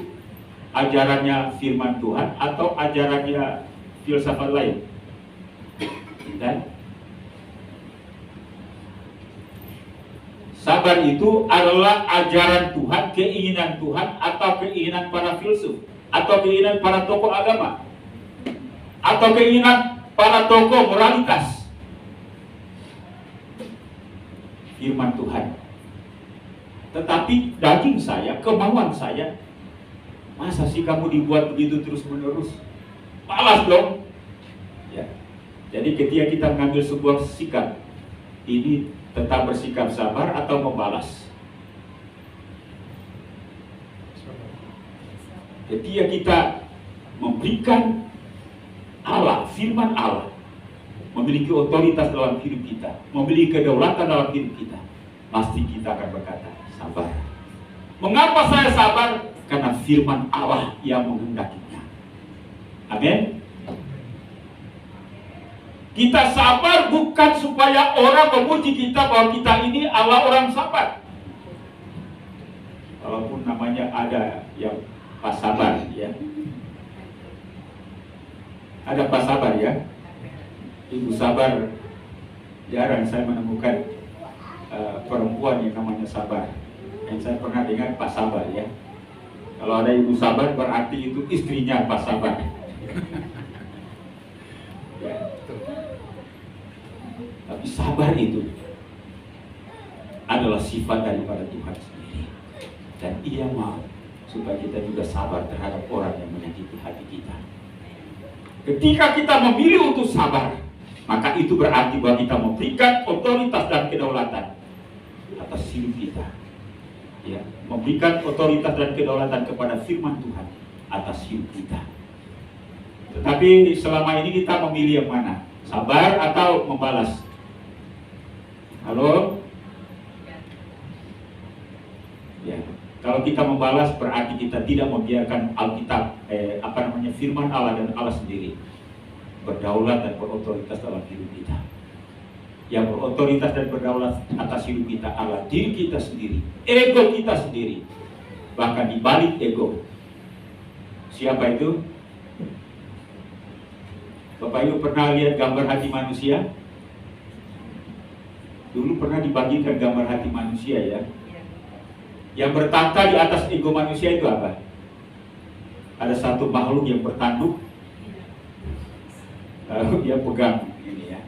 ajarannya firman Tuhan atau ajarannya filsafat lain? Dan sabar itu adalah ajaran Tuhan, keinginan Tuhan, atau keinginan para filsuf, atau keinginan para tokoh agama, atau keinginan para tokoh moralitas. Firman Tuhan. Tetapi daging saya, kemauan saya, masa sih kamu dibuat begitu terus menerus? Malas dong. Ya. Jadi ketika kita mengambil sebuah sikap, ini tetap bersikap sabar atau membalas. Ketika kita memberikan Allah, firman Allah, memiliki otoritas dalam hidup kita, memiliki kedaulatan dalam hidup kita, pasti kita akan berkata, sabar. Mengapa saya sabar? Karena firman Allah yang menghendakinya. Amin. Kita sabar bukan supaya orang memuji kita bahwa kita ini Allah orang sabar. Walaupun namanya ada yang pas sabar, ya. Ada pas sabar, ya. Ibu sabar, jarang saya menemukan perempuan yang namanya sabar. Yang saya pernah dengar pas sabar, ya. Kalau ada ibu sabar berarti itu istrinya pas sabar. Ya. Tapi sabar itu adalah sifat daripada Tuhan sendiri. Dan Ia mau supaya kita juga sabar terhadap orang yang menyakiti hati kita. Ketika kita memilih untuk sabar, maka itu berarti bahwa kita memberikan otoritas dan kedaulatan atas hidup kita. Ya, memberikan otoritas dan kedaulatan kepada firman Tuhan atas hidup kita. Tetapi selama ini kita memilih yang mana? Sabar atau membalas? Halo? Ya, kalau kita membalas berarti kita tidak membiarkan Alkitab, firman Allah dan Allah sendiri berdaulat dan berotoritas dalam hidup kita. Yang berotoritas dan berdaulat atas hidup kita adalah diri kita sendiri, ego kita sendiri. Bahkan di balik ego, siapa itu? Bapak Ibu pernah lihat gambar hati manusia? Dulu pernah dibagikan gambar hati manusia ya. Yang bertata di atas ego manusia itu apa? Ada satu makhluk yang bertanduk, lalu dia pegang ini ya.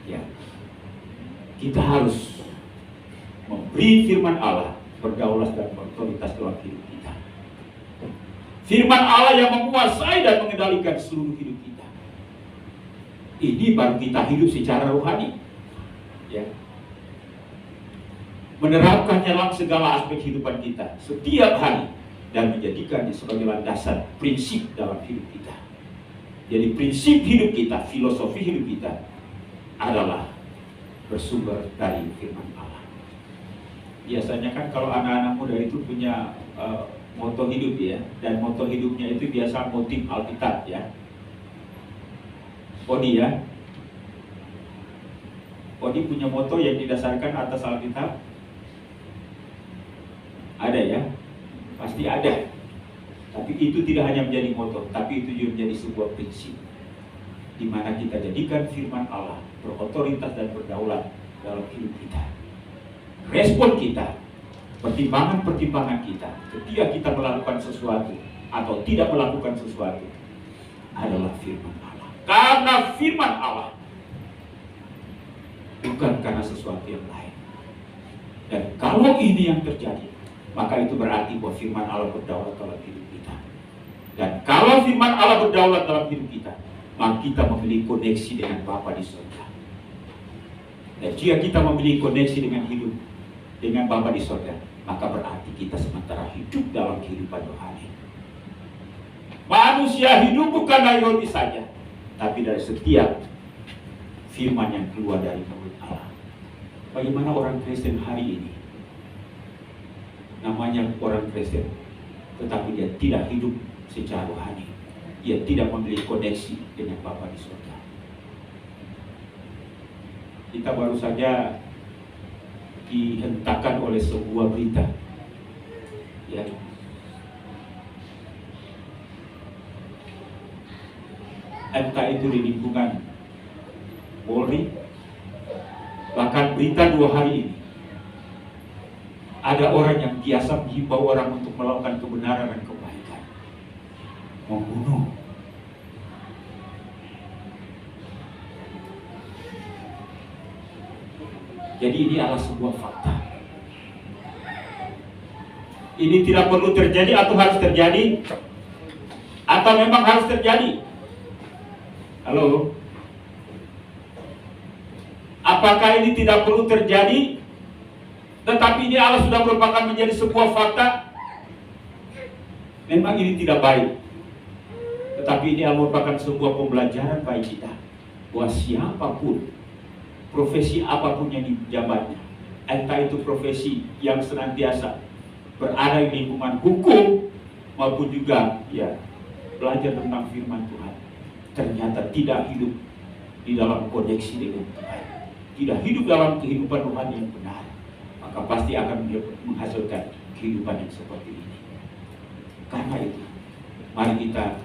Ya, kita harus memberi firman Allah berdaulat dan otoritas dalam hidup kita. Firman Allah yang menguasai dan mengendalikan seluruh hidup kita. Ini baru kita hidup secara rohani. Ya. Menerapkannya dalam segala aspek kehidupan kita setiap hari dan menjadikannya sebagai landasan prinsip dalam hidup kita. Jadi prinsip hidup kita, filosofi hidup kita adalah bersumber dari firman Allah. Biasanya kan kalau anak-anak muda itu punya moto hidup ya, dan moto hidupnya itu biasa motif Alkitab ya. Odi ya. Odi punya moto yang didasarkan atas Alkitab. Ada ya, pasti ada. Tapi itu tidak hanya menjadi moto, tapi itu juga menjadi sebuah prinsip di mana kita jadikan firman Allah berotoritas dan berdaulat dalam hidup kita. Respon kita, pertimbangan-pertimbangan kita ketika kita melakukan sesuatu atau tidak melakukan sesuatu adalah firman Allah. Karena firman Allah, bukan karena sesuatu yang lain. Dan kalau ini yang terjadi, maka itu berarti bahwa firman Allah berdaulat dalam hidup kita. Dan kalau firman Allah berdaulat dalam hidup kita, maka kita memiliki koneksi dengan Bapa di surga. Dan jika kita memiliki koneksi dengan hidup dengan Bapa di surga, maka berarti kita sementara hidup dalam kehidupan rohani. Manusia hidup bukan dari roti saja, tapi dari setiap firman yang keluar dari mulut Allah. Bagaimana orang Kristen hari ini? Namanya orang Kristen, tetapi dia tidak hidup secara rohani. Dia tidak memiliki koneksi dengan Bapa di surga. Kita baru saja dihentakkan oleh sebuah berita, ya, entah itu di lingkungan Polri, bahkan berita 2 hari ini. Ada orang yang biasa menghimbau orang untuk melakukan kebenaran dan kebaikan, membunuh. Jadi ini adalah sebuah fakta. Ini tidak perlu terjadi atau harus terjadi? Atau memang harus terjadi? Halo? Apakah ini tidak perlu terjadi? Tetapi ini Allah sudah merupakan menjadi sebuah fakta. Memang ini tidak baik, tetapi ini merupakan sebuah pembelajaran bagi kita bahwa siapapun, profesi apapun yang dijabatnya, entah itu profesi yang senantiasa berada di lingkungan hukum maupun juga ya belajar tentang firman Tuhan, ternyata tidak hidup di dalam koneksi dengan Tuhan, tidak hidup dalam kehidupan rohani yang benar, maka pasti akan menghasilkan kehidupan yang seperti ini. Karena itu, mari kita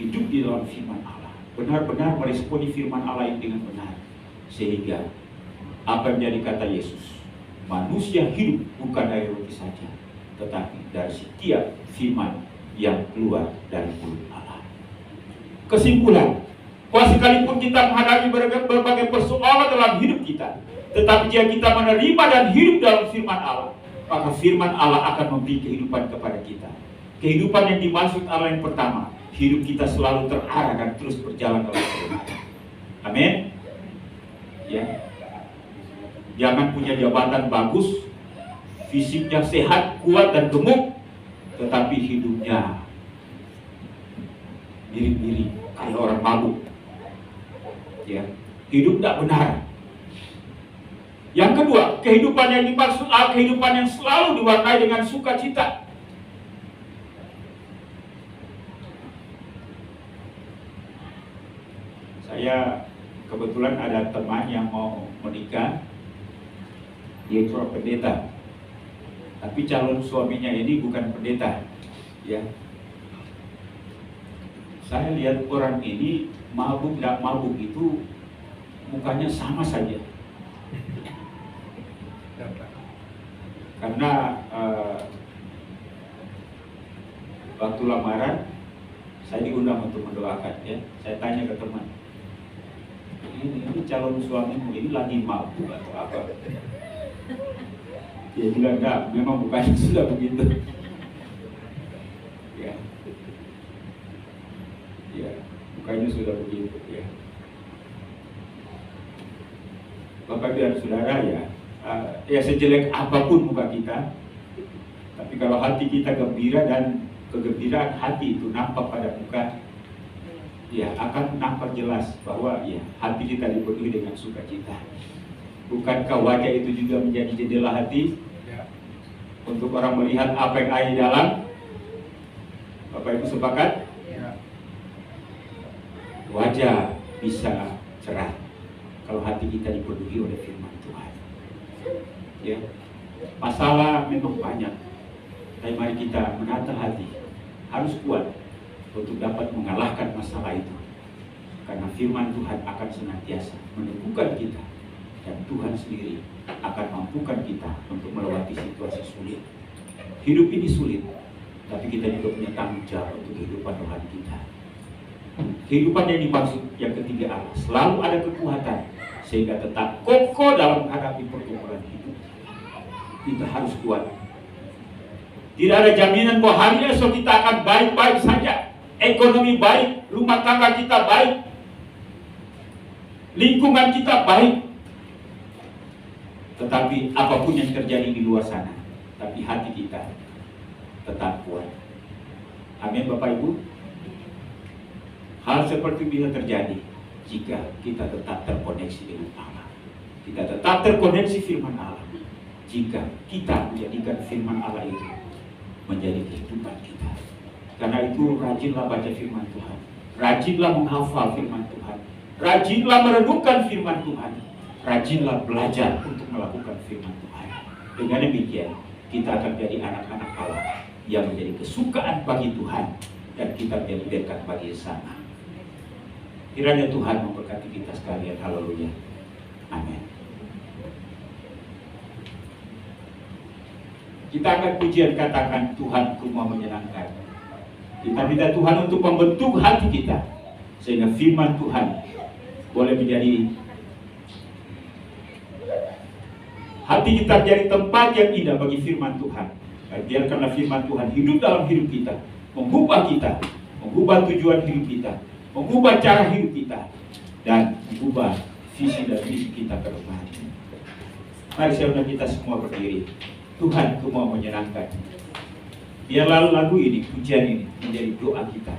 hidup di dalam firman Allah, benar-benar meresponi firman Allah ini dengan benar, sehingga apa yang menjadi kata Yesus, manusia hidup bukan dari roti saja, tetapi dari setiap firman yang keluar dari mulut Allah. Kesimpulan, bahwa sekalipun kita menghadapi berbagai persoalan dalam hidup kita, tetapi jika kita menerima dan hidup dalam firman Allah, maka firman Allah akan memberi kehidupan kepada kita. Kehidupan yang dimaksud Allah yang pertama, hidup kita selalu terarah dan terus berjalan dalam kebenaran. Amin. Ya. Jangan punya jabatan bagus, fisiknya sehat, kuat dan gemuk, tetapi hidupnya mirip-mirip kayak orang mabuk. Ya, hidup tidak benar. Yang kedua, kehidupan yang dimaksud kehidupan yang selalu diwarnai dengan sukacita. Saya kebetulan ada teman yang mau menikah, dia seorang pendeta, tapi calon suaminya ini bukan pendeta. Ya, saya lihat orang ini mabuk dan mabuk itu mukanya sama saja. Karena waktu lamaran saya diundang untuk mendoakan, ya. Saya tanya ke teman, ini calon suamimu ini lagi mabuk atau apa? Dia bilang enggak, memang bukannya sudah begitu. Ya, ya, bukannya sudah begitu. Ya, Bapak dan Saudara, ya sejelek apapun muka kita, tapi kalau hati kita gembira dan kegembiraan hati itu nampak pada muka, ya akan nampak jelas bahwa ya hati kita dipenuhi dengan sukacita. Bukankah wajah itu juga menjadi jendela hati untuk orang melihat apa yang ada di dalam? Bapak Ibu sepakat? Wajah bisa cerah kalau hati kita dipenuhi oleh firman Tuhan. Ya, masalah memang banyak, tapi mari kita menata hati, harus kuat untuk dapat mengalahkan masalah itu, karena firman Tuhan akan senantiasa meneguhkan kita, dan Tuhan sendiri akan mampukan kita untuk melewati situasi sulit. Hidup ini sulit, tapi kita juga punya tanggung jawab untuk kehidupan rohani kita. Kehidupan yang dimaksud yang ketiga Allah, selalu ada kekuatan sehingga tetap kokoh dalam menghadapi pergumulan hidup. Kita harus kuat. Tidak ada jaminan bahwa hari esok kita akan baik-baik saja. Ekonomi baik, rumah tangga kita baik, lingkungan kita baik. Tetapi apapun yang terjadi di luar sana, tapi hati kita tetap kuat. Amin Bapak Ibu. Hal seperti bisa terjadi jika kita tetap terkoneksi dengan Allah. Kita tetap terkoneksi firman Allah. Jika kita menjadikan firman Allah itu menjadi kehidupan kita. Karena itu rajinlah baca firman Tuhan, rajinlah menghafal firman Tuhan, rajinlah merenungkan firman Tuhan, rajinlah belajar untuk melakukan firman Tuhan. Dengan demikian kita akan menjadi anak-anak Allah yang menjadi kesukaan bagi Tuhan, dan kita menjadi berkat bagi sesama. Kiranya Tuhan memberkati kita sekalian. Haleluya. Amin. Kita akan pujian katakan Tuhan ku mau menyenangkan. Kita minta Tuhan untuk membentuk hati kita sehingga firman Tuhan boleh menjadi hati kita menjadi tempat yang indah bagi firman Tuhan. Biarkanlah firman Tuhan hidup dalam hidup kita, mengubah kita, mengubah tujuan hidup kita, mengubah cara hidup kita, dan mengubah visi dan misi kita ke depan. Mari saya undang kita semua berdiri. Tuhan ku mau menyenangkan. Biarlah lagu ini, pujian ini menjadi doa kita.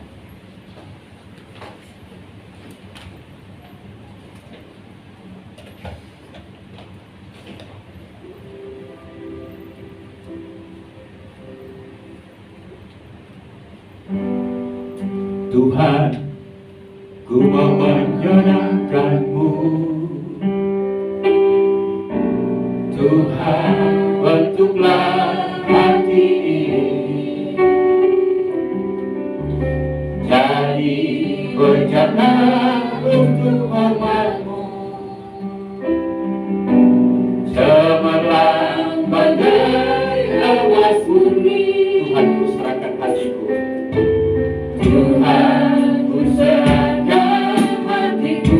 Tuhan, ku mau menyenangkan-Mu. Tuhan, bentuklah hati ini jadi bejana untuk hormat-Mu, cemerlang bagai awas murni. Tuhan, ku serahkan hatiku. Tuhan, ku serahkan hatiku.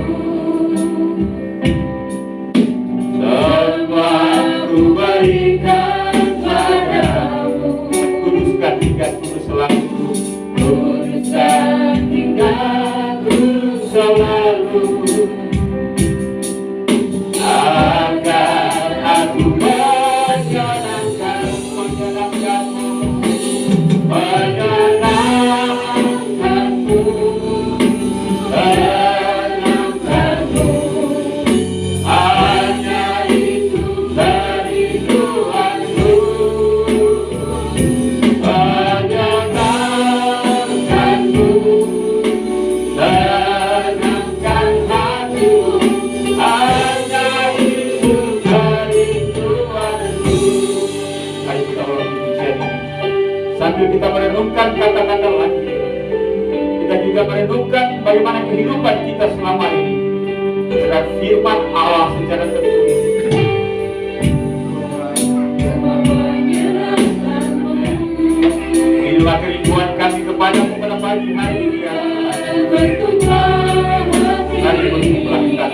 kebenaran firman Allah secara tertulis. Inilah kerinduan kami kepadamu pada pagi hari ini ya Tuhan. Mari berkumpulan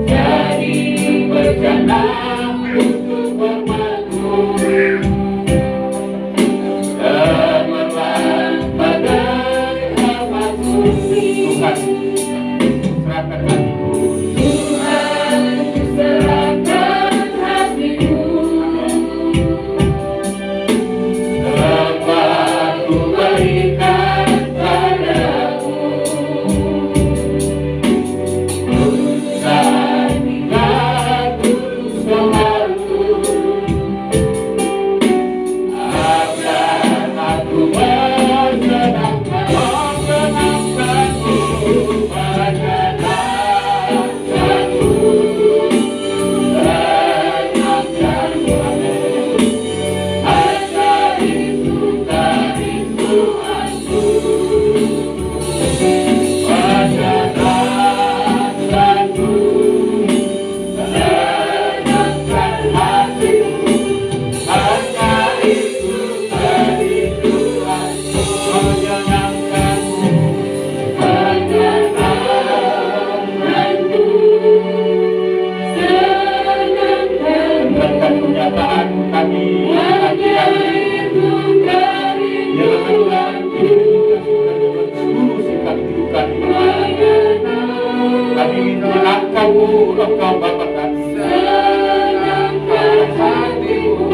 jadi berkenan untuk bermakmur cemerlang pada rahmat-Mu Tuhan. Serahkan hatiku Tuhan, serahkan hatiku. Tempat ku berikan padamu. Urusan hinggaku selalu akan aku mengenangkanmu, mengenangkanmu, mengenangkanmu. Hanya itu kerinduanku, menyenangkanku, menyenangkan hatiku. Hanya itu kerinduanku, menyenangkanmu, menyenangkanku, senangkanmu. Berkat kenyataanmu kami hati kami. Biarlah seluruh sikap hidup kami. Kami ingin mengenangkanmu, Engkau Bapa kami. Senangkan hatimu,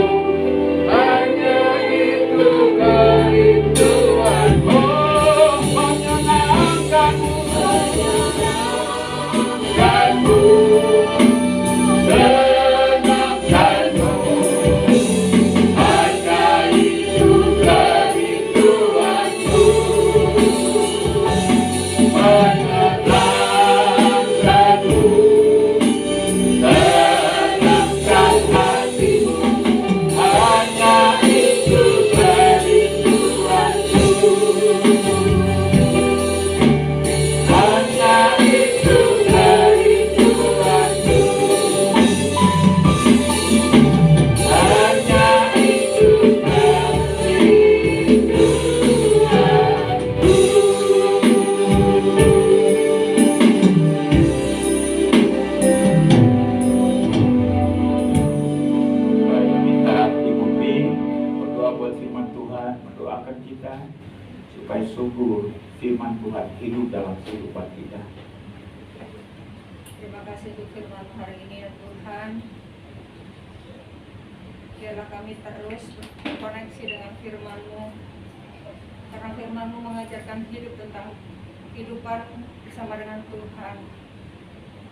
hanya itu kerinduanmu. Menyenangkanmu, menyenangkanmu, senangkanmu. Hanya itu kerinduanku, menyenangkanmu, senangkan hatimu. Hanya itu kerinduanku, hanya itu kerinduanku, hanya itu Mari minta Ibu Pi berdoa buat firman Tuhan, mendoakan kita supaya sungguh firman Tuhan hidup dalam kehidupan kita. Terima kasih untuk firman hari ini ya Tuhan. Biarlah kami terus terkoneksi dengan firman-Mu, karena firman-Mu mengajarkan hidup tentang kehidupan bersama dengan Tuhan.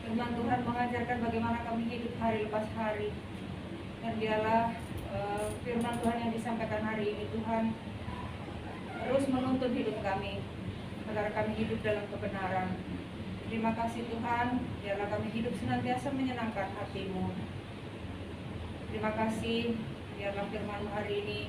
Firman Tuhan mengajarkan bagaimana kami hidup hari lepas hari. Dan biarlah firman Tuhan yang disampaikan hari ini Tuhan terus menuntun hidup kami, agar kami hidup dalam kebenaran. Terima kasih Tuhan, biarlah kami hidup senantiasa menyenangkan hati-Mu. Terima kasih, biarlah firman-Mu hari ini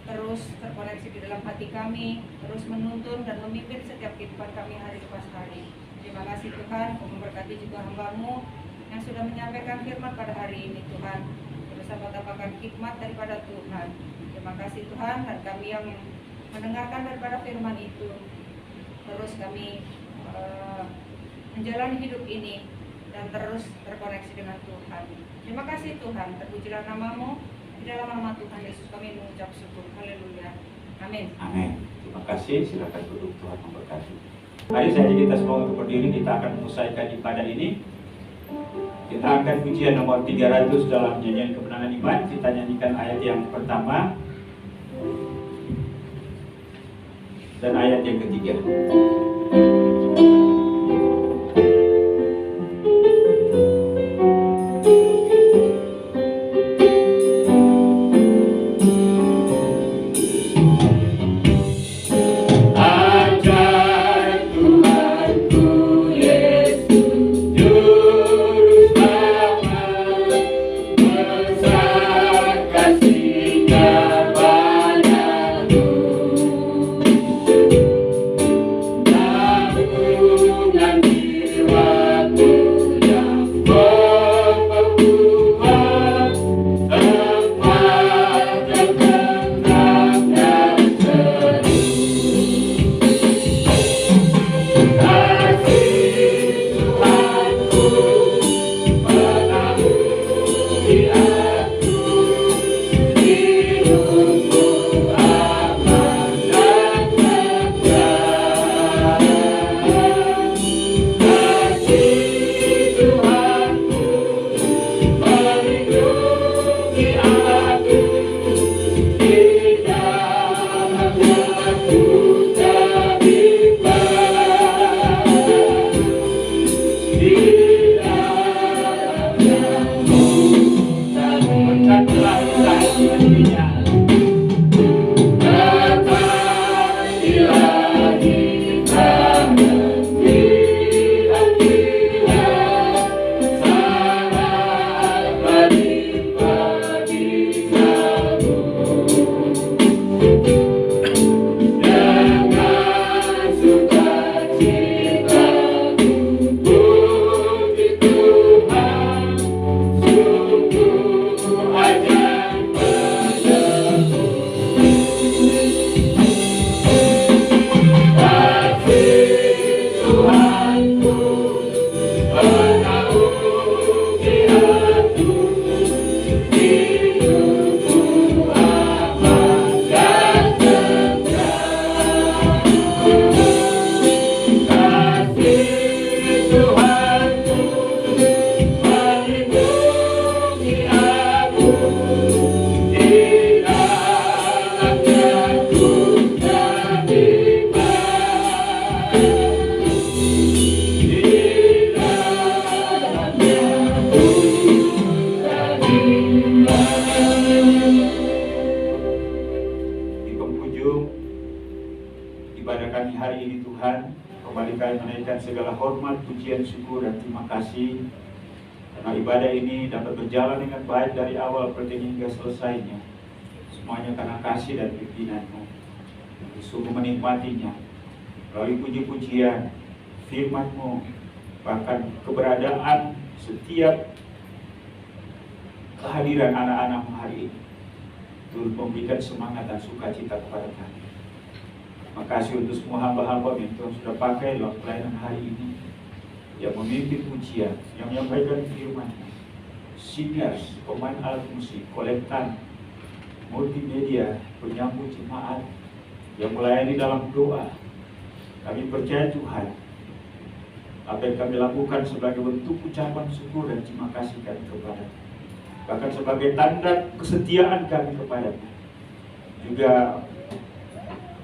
terus terkoneksi di dalam hati kami, terus menuntun dan memimpin setiap kehidupan kami hari lepas hari. Terima kasih Tuhan, memberkati juga hamba-Mu yang sudah menyampaikan firman pada hari ini Tuhan. Bersama dapatkan hikmat daripada Tuhan. Terima kasih Tuhan, dan kami yang mendengarkan daripada firman itu, terus kami menjalani hidup ini dan terus terkoneksi dengan Tuhan. Terima kasih Tuhan, terpujilah nama-Mu. Di dalam nama Tuhan Yesus kami mengucap syukur. Haleluya. Amin. Amin. Terima kasih. Silakan duduk, Tuhan memberkati. Mari saja kita semua untuk berdiri, kita akan menyelesaikan ibadah ini. Kita akan pujian nomor 300 dalam nyanyian kemenangan iman. Kita nyanyikan ayat yang pertama dan ayat yang ketiga. Kasihnya padaku. hormat, pujian, syukur, dan terima kasih karena ibadah ini dapat berjalan dengan baik dari awal pertengahan hingga selesainya. Semuanya karena kasih dan pimpinan-Mu. Sungguh menikmatinya melalui puji-pujian, firman-Mu, bahkan keberadaan setiap kehadiran anak-anak-Mu hari ini turut memberikan semangat dan sukacita kepada kami. Terima kasih untuk semua hamba-hamba yang Tuhan sudah pakai dalam pelayanan hari ini, yang memimpin pujian, yang menyampaikan firman, singers, pemain alat musik, kolektan, multimedia, penyambut jemaat, yang melayani dalam doa. Kami percaya Tuhan, apa yang kami lakukan sebagai bentuk ucapan syukur dan terima kasih kami kepada, bahkan sebagai tanda kesetiaan kami kepada-Mu. Juga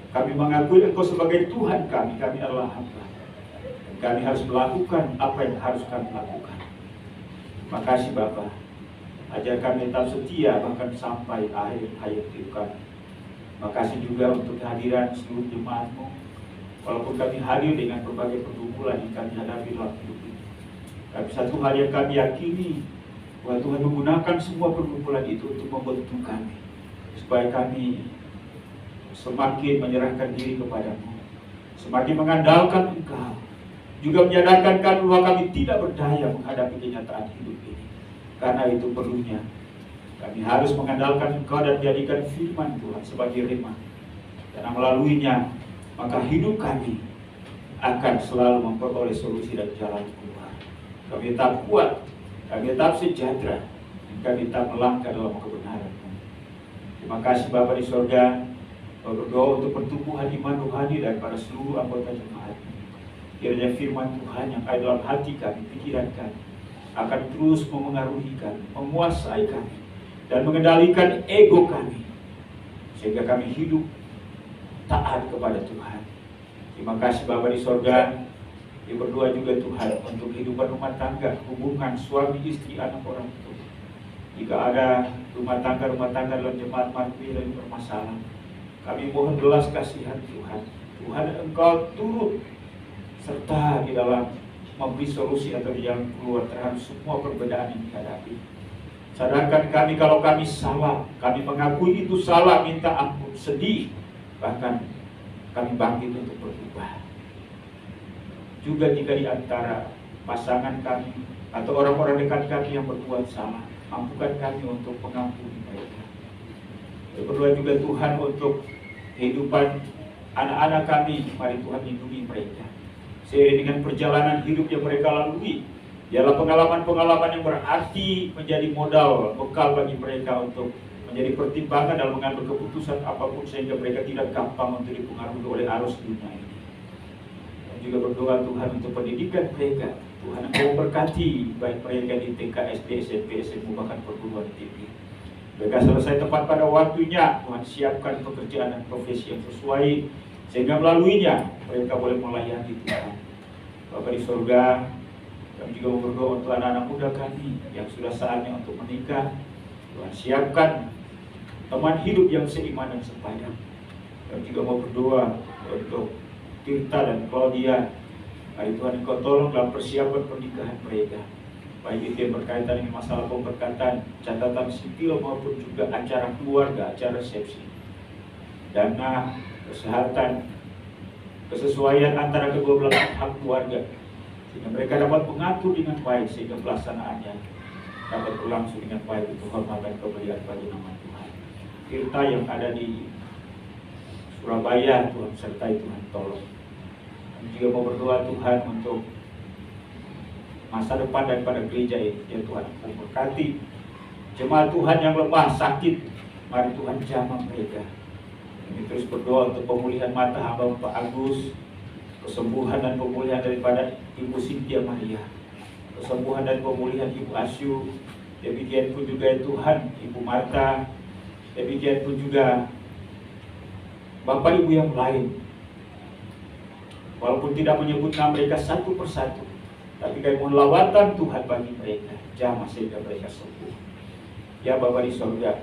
kami mengakui Engkau sebagai Tuhan kami adalah hamba. Kami harus melakukan apa yang harus kami lakukan. Terima kasih Bapa. Ajar kami tetap setia bahkan sampai akhir hayat hidup kami. Terima kasih juga untuk kehadiran seluruh jemaat-Mu. Walaupun kami hadir dengan berbagai pergumulan yang kami hadapi dalam hidup ini, tapi satu hal yang kami yakini, bahwa Tuhan menggunakan semua pergumulan itu untuk membentuk kami, supaya kami semakin menyerahkan diri kepada-Mu, semakin mengandalkan Engkau, juga menyadarkan kami bahwa kami tidak berdaya menghadapi kenyataan hidup ini. Karena itu perlunya kami harus mengandalkan Engkau dan jadikan firman Tuhan sebagai rema. Karena melaluinya, maka hidup kami akan selalu memperoleh solusi dan jalan keluar. Kami tetap kuat, kami tetap sejahtera, kami tetap melangkah dalam kebenaran-Mu. Terima kasih Bapa di sorga. Berdoa untuk pertumbuhan iman rohani daripada seluruh anggota jemaat. Kiranya firman Tuhan yang ada dalam hati kami, pikiran kami, akan terus memengaruhi kami, menguasai kami, dan mengendalikan ego kami, sehingga kami hidup taat kepada Tuhan. Terima kasih Bapa di sorga. Berdoa juga Tuhan untuk kehidupan rumah tangga, hubungan suami istri, anak orang tua. Jika ada rumah tangga dalam jemaat Martwi yang bermasalah, kami mohon belas kasihan Tuhan. Tuhan Engkau turut serta di dalam memberi solusi atau jalan keluar terhadap semua perbedaan yang dihadapi. Sadarkan kami kalau kami salah, kami mengakui itu salah, minta ampun, sedih, bahkan kami bangkit untuk berubah. Juga jika di antara pasangan kami atau orang-orang dekat kami yang berbuat salah, mampukan kami untuk mengampuni mereka. Berdoa juga Tuhan untuk kehidupan anak-anak kami, mari Tuhan lindungi mereka. Seiring dengan perjalanan hidup yang mereka lalui, ialah pengalaman-pengalaman yang berarti menjadi modal bekal bagi mereka untuk menjadi pertimbangan dalam mengambil keputusan apapun, sehingga mereka tidak gampang untuk dipengaruhi oleh arus dunia ini. Dan juga berdoa Tuhan untuk pendidikan mereka. Tuhan Engkau berkati baik mereka di TK, SD, SMP, SMA, bahkan perguruan tinggi. Mereka selesai tepat pada waktunya. Tuhan siapkan pekerjaan dan profesi yang sesuai, sehingga melaluinya mereka boleh melayani Tuhan. Bapa di surga, kami juga berdoa untuk anak-anak muda kami yang sudah saatnya untuk menikah. Tuhan siapkan teman hidup yang seiman dan sepadan. Kami juga mau berdoa untuk Tirta dan Claudia. Mari Tuhan Engkau tolong dalam persiapan pernikahan mereka, baik itu yang berkaitan dengan masalah pemberkatan, catatan sipil, maupun juga acara keluarga, acara resepsi, dana, kesehatan, kesesuaian antara kedua belah pihak keluarga, sehingga mereka dapat mengatur dengan baik, sehingga pelaksanaannya dapat berlangsung dengan baik untuk hormat dan kemuliaan bagi nama Tuhan. Tirta yang ada di Surabaya, Tuhan sertai, Tuhan tolong. Kami juga mau berdoa Tuhan untuk masa depan daripada gereja ini. Ya Tuhan, memberkati jemaat Tuhan yang lemah, sakit, mari Tuhan jamah mereka. Kami terus berdoa untuk pemulihan mata hamba Pak Agus, kesembuhan dan pemulihan daripada Ibu Cynthia Maria, kesembuhan dan pemulihan Ibu Asyu. Demikian pun juga ya Tuhan Ibu Marta, demikian pun juga Bapak Ibu yang lain. Walaupun tidak menyebut nama mereka satu persatu, tapi kami mohon lawatan Tuhan bagi mereka, jamah sehingga mereka sembuh. Ya Bapa di sorga,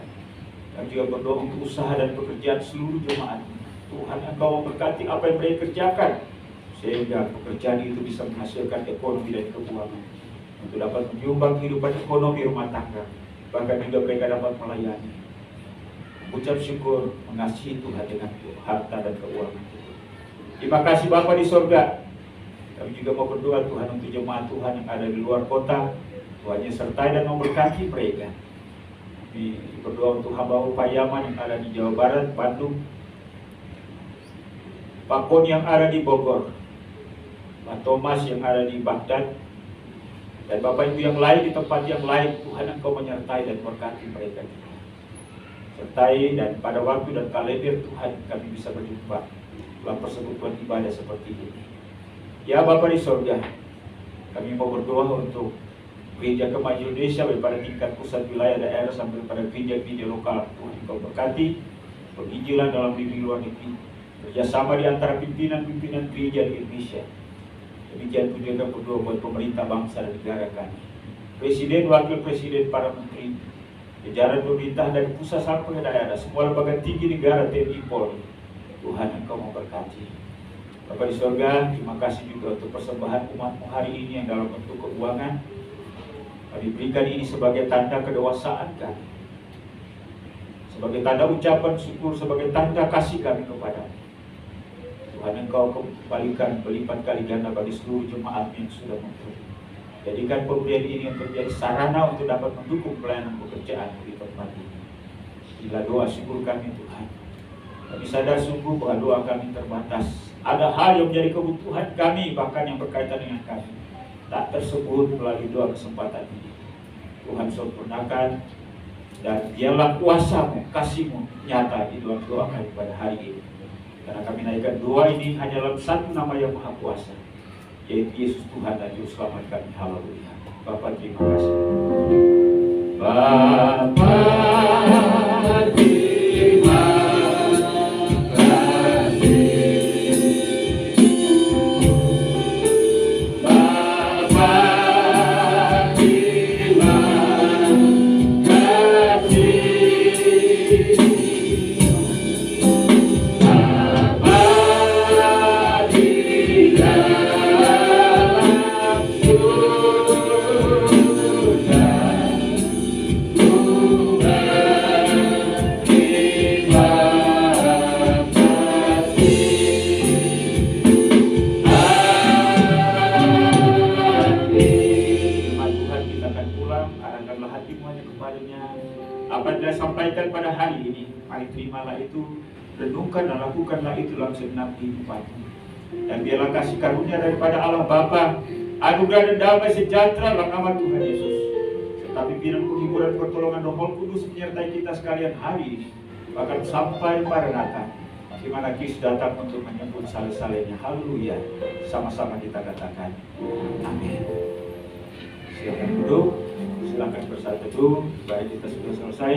kami juga berdoa untuk usaha dan pekerjaan seluruh jemaat. Tuhan Engkau memberkati apa yang mereka kerjakan, sehingga pekerjaan itu bisa menghasilkan ekonomi dan keuangan untuk dapat menyumbang kehidupan ekonomi rumah tangga, bahkan juga mereka dapat melayani. Ucap syukur, mengasihi Tuhan dengan harta dan keuangan. Terima kasih Bapa di sorga. Kami juga mau berdoa Tuhan untuk jemaat Tuhan yang ada di luar kota. Tuhan sertai dan memberkati mereka. Kami berdoa untuk hamba Pak Yaman yang ada di Jawa Barat, Bandung, Pak Pon yang ada di Bogor, Pak Thomas yang ada di Baghdad, dan Bapak Ibu yang lain di tempat yang lain. Tuhan Engkau menyertai dan berkati mereka juga. Sertai, dan pada waktu dan kalender Tuhan kami bisa berjumpa dalam persekutuan ibadah seperti ini. Ya Bapa di sorga, kami mau berdoa untuk Gereja Kemajuan Indonesia baik pada tingkat pusat, wilayah, daerah sampai pada gereja-gereja lokal. Tuhan Engkau berkati penginjilan dalam negeri luar negeri, kerjasama di antara pimpinan-pimpinan gereja di Indonesia. Demikian pun juga berdoa buat pemerintah bangsa dan negara kami, Presiden, Wakil Presiden, para menteri, jajaran pemerintah dari pusat sampai ke daerah, semua lembaga tinggi negara, TNI, Polri. Tuhan Engkau memberkati. Bapa di sorga, terima kasih juga untuk persembahan umatmu hari ini yang dalam bentuk keuangan. Kami berikan ini sebagai tanda kedewasaan kami, sebagai tanda ucapan syukur, sebagai tanda kasih kami kepadamu. Tuhan Engkau kembalikan berlipat kali ganda bagi seluruh jemaat yang sudah memberi. Jadikan pemberian ini untuk menjadi sarana untuk dapat mendukung pelayanan pekerjaan di tempat ini. Bila doa syukur kami Tuhan, kami sadar sungguh bahwa doa kami terbatas. Ada hal yang menjadi kebutuhan kami, bahkan yang berkaitan dengan kami, tak tersebut melalui doa kesempatan ini. Tuhan sempurnakan, dan biarlah kuasa-Mu, kasih-Mu nyata di dalam doa kami pada hari ini. Karena kami naikkan doa ini hanya dalam satu nama yang maha kuasa, yaitu Yesus Tuhan dan Juru Selamat kami. Haleluya. Bapa terima kasih. Bapa terima sampaikan pada hari ini. Mari terimalah itu, renungkan dan lakukanlah itu dalam segenap kehidupanmu. Dan biarlah kasih karunia daripada Allah Bapa, anugerah dan damai sejahtera dalam nama Tuhan Yesus, serta pimpinan penghiburan pertolongan Roh Kudus menyertai kita sekalian hari ini, bahkan sampai Maranatha, di mana Kristus datang untuk menyebut saleh-salehnya. Haleluya. Sama-sama kita katakan amin. Silakan duduk, silakan bersatu teduh. Baik, kita sudah selesai.